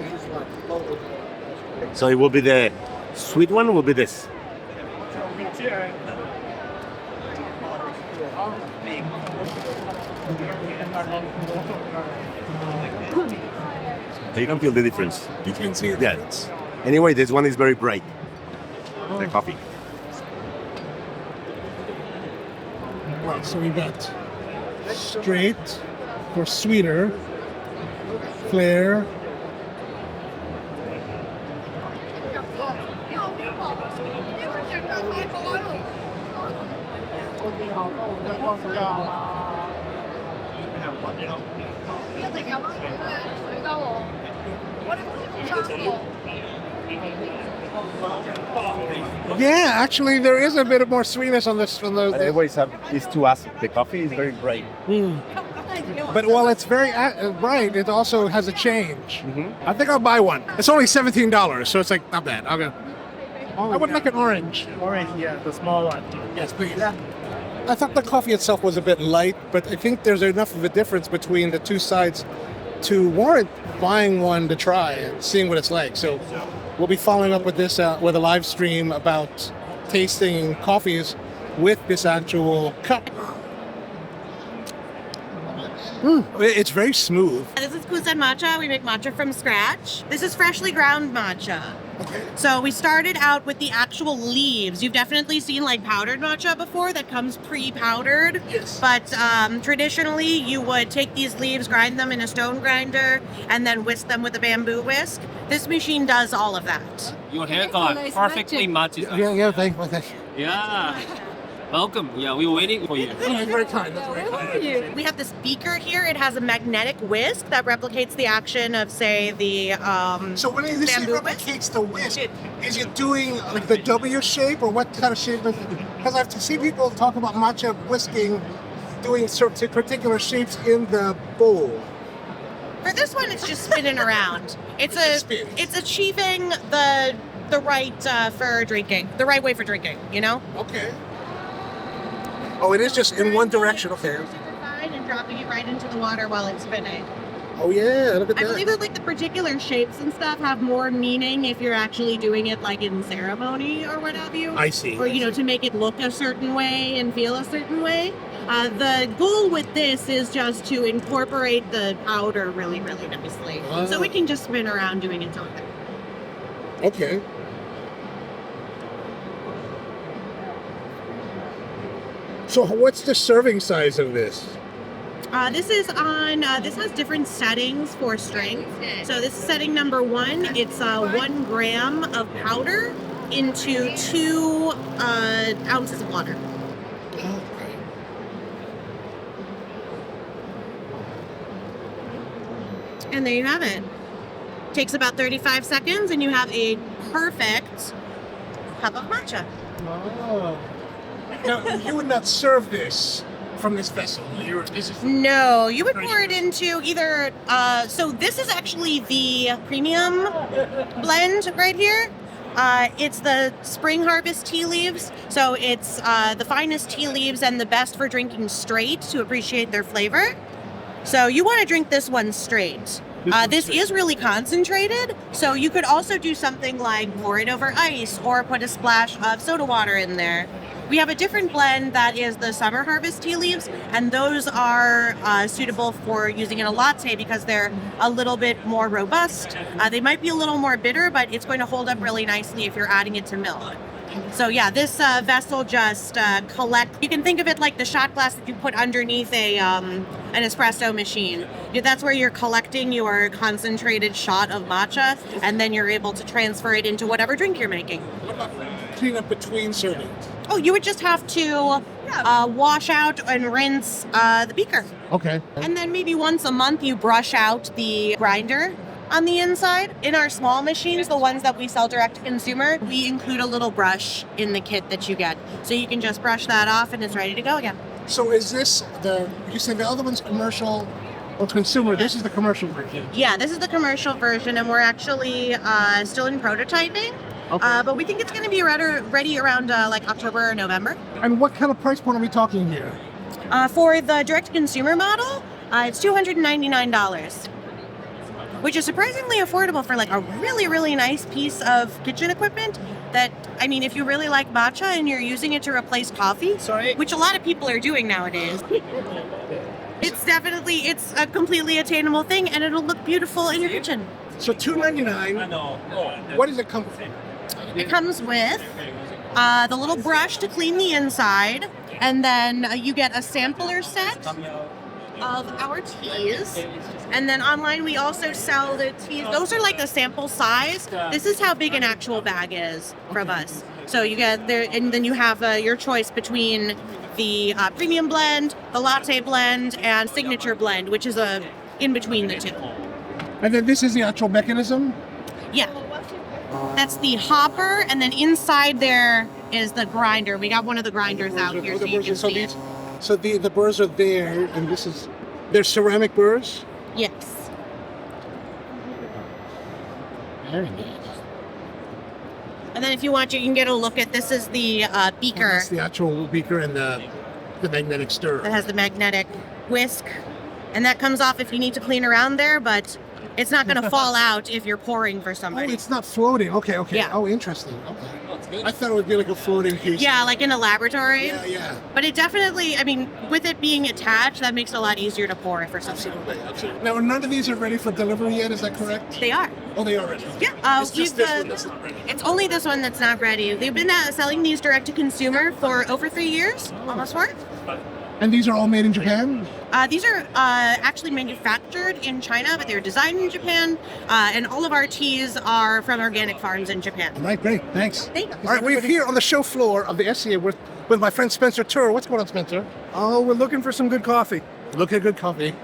So it will be the sweet one. Will be this. So you can feel the difference. You can see it. Yeah. Anyway, this one is very bright. The coffee. Right, so we got straight for sweeter, flare. Yeah, actually, there is a bit of more sweetness on this. But I always have these two aspects. The coffee is very bright. But while it's very bright, it also has a change. I think I'll buy one. It's only $17, so it's not bad. I would like an orange. Orange, yeah, the small one. Yes, please. I thought the coffee itself was a bit light, but I think there's enough of a difference between the two sides to warrant buying one to try and seeing what it's like. So we'll be following up with this with a live stream about tasting coffees with this actual cup. It's very smooth. This is Cuzen Matcha. We make matcha from scratch. This is freshly ground matcha. Okay. So we started out with the actual leaves. You've definitely seen powdered matcha before that comes pre-powdered. Yes. But traditionally you would take these leaves, grind them in a stone grinder, and then whisk them with a bamboo whisk. This machine does all of that. Your haircut perfectly matches. Yeah, thank you. Yeah. Welcome. Yeah, we were waiting for you. Very kind. That's very kind. We have this beaker here. It has a magnetic whisk that replicates the action of, say, the So when you say replicates the whisk, is it doing the W shape, or what kind of shape? Because I've seen people talk about matcha whisking, doing certain particular shapes in the bowl. For this one, it's just spinning around. It's achieving the right for drinking, the right way for drinking. Okay. Oh, it is just in one direction. Okay. And dropping it right into the water while it's spinning. Oh yeah, look at I that. believe that like the particular shapes and stuff have more meaning if you're actually doing it like in ceremony or what have you. I see. Or to make it look a certain way and feel a certain way. The goal with this is just to incorporate the powder really, really nicely. So we can just spin around doing its own thing. Okay. So what's the serving size of this? This is on, this has different settings for strength. So this is setting number 1. It's 1 gram of powder into 2 ounces of water. And there you have it. Takes about 35 seconds and you have a perfect cup of matcha. Oh. Now, you would not serve this from this vessel. No, you would pour it into either, so this is actually the premium blend right here. It's the spring harvest tea leaves. So it's the finest tea leaves and the best for drinking straight to appreciate their flavor. So you want to drink this one straight. This is really concentrated, so you could also do something like pour it over ice or put a splash of soda water in there. We have a different blend that is the summer harvest tea leaves, and those are suitable for using in a latte because they're a little bit more robust. They might be a little more bitter, but it's going to hold up really nicely if you're adding it to milk. So yeah, this vessel just collects. You can think of it like the shot glass that you put underneath an espresso machine. That's where you're collecting your concentrated shot of matcha, and then you're able to transfer it into whatever drink you're making. What about clean up between servings? Oh, you would just have to wash out and rinse the beaker. Okay. And then maybe once a month you brush out the grinder on the inside. In our small machines, the ones that we sell direct to consumer, we include a little brush in the kit that you get. So you can just brush that off and it's ready to go again. So is this you said the other one's commercial or consumer, this is the commercial version? Yeah, this is the commercial version and we're actually still in prototyping. Okay. But we think it's going to be ready around like October or November. And what kind of price point are we talking here? For the direct-to-consumer model, it's $299, which is surprisingly affordable for like a really, really nice piece of kitchen equipment that, I mean, if you really like matcha and you're using it to replace coffee, which a lot of people are doing nowadays, it's a completely attainable thing and it'll look beautiful in your kitchen. So $299, what does it come with? It comes with the little brush to clean the inside, and then you get a sampler set of our teas. And then online we also sell the teas. Those are like the sample size. This is how big an actual bag is from us. So you get there, and then you have your choice between the premium blend, the latte blend, and signature blend, which is in between the two. And then this is the actual mechanism? Yeah. That's the hopper, and then inside there is the grinder. We got one of the grinders out here so you can see it. So the burrs are there, and they're ceramic burrs? Yes. Very nice. And then if you want, you can get a look at, this is the beaker. That's the actual beaker and the magnetic stirrer. That has the magnetic whisk. And that comes off if you need to clean around there, but it's not going to fall out if you're pouring for somebody. Oh, it's not floating. Okay. Yeah. Oh, interesting. Okay. I thought it would be like a floating piece. Yeah, like in a laboratory. Yeah. But it definitely, I mean, with it being attached, that makes it a lot easier to pour for something. Absolutely. Now, none of these are ready for delivery yet, is that correct? They are. Oh, they are ready. Yeah. It's just this one that's not ready. It's only this one that's not ready. They've been selling these direct to consumer for over 3 years, almost 4. And these are all made in Japan? These are actually manufactured in China, but they're designed in Japan. And all of our teas are from organic farms in Japan. All right, great. Thanks. Thank you. All right, we're here on the show floor of the SCA with my friend Spencer Turr. What's going on, Spencer? Oh, we're looking for some good coffee. Look at good coffee.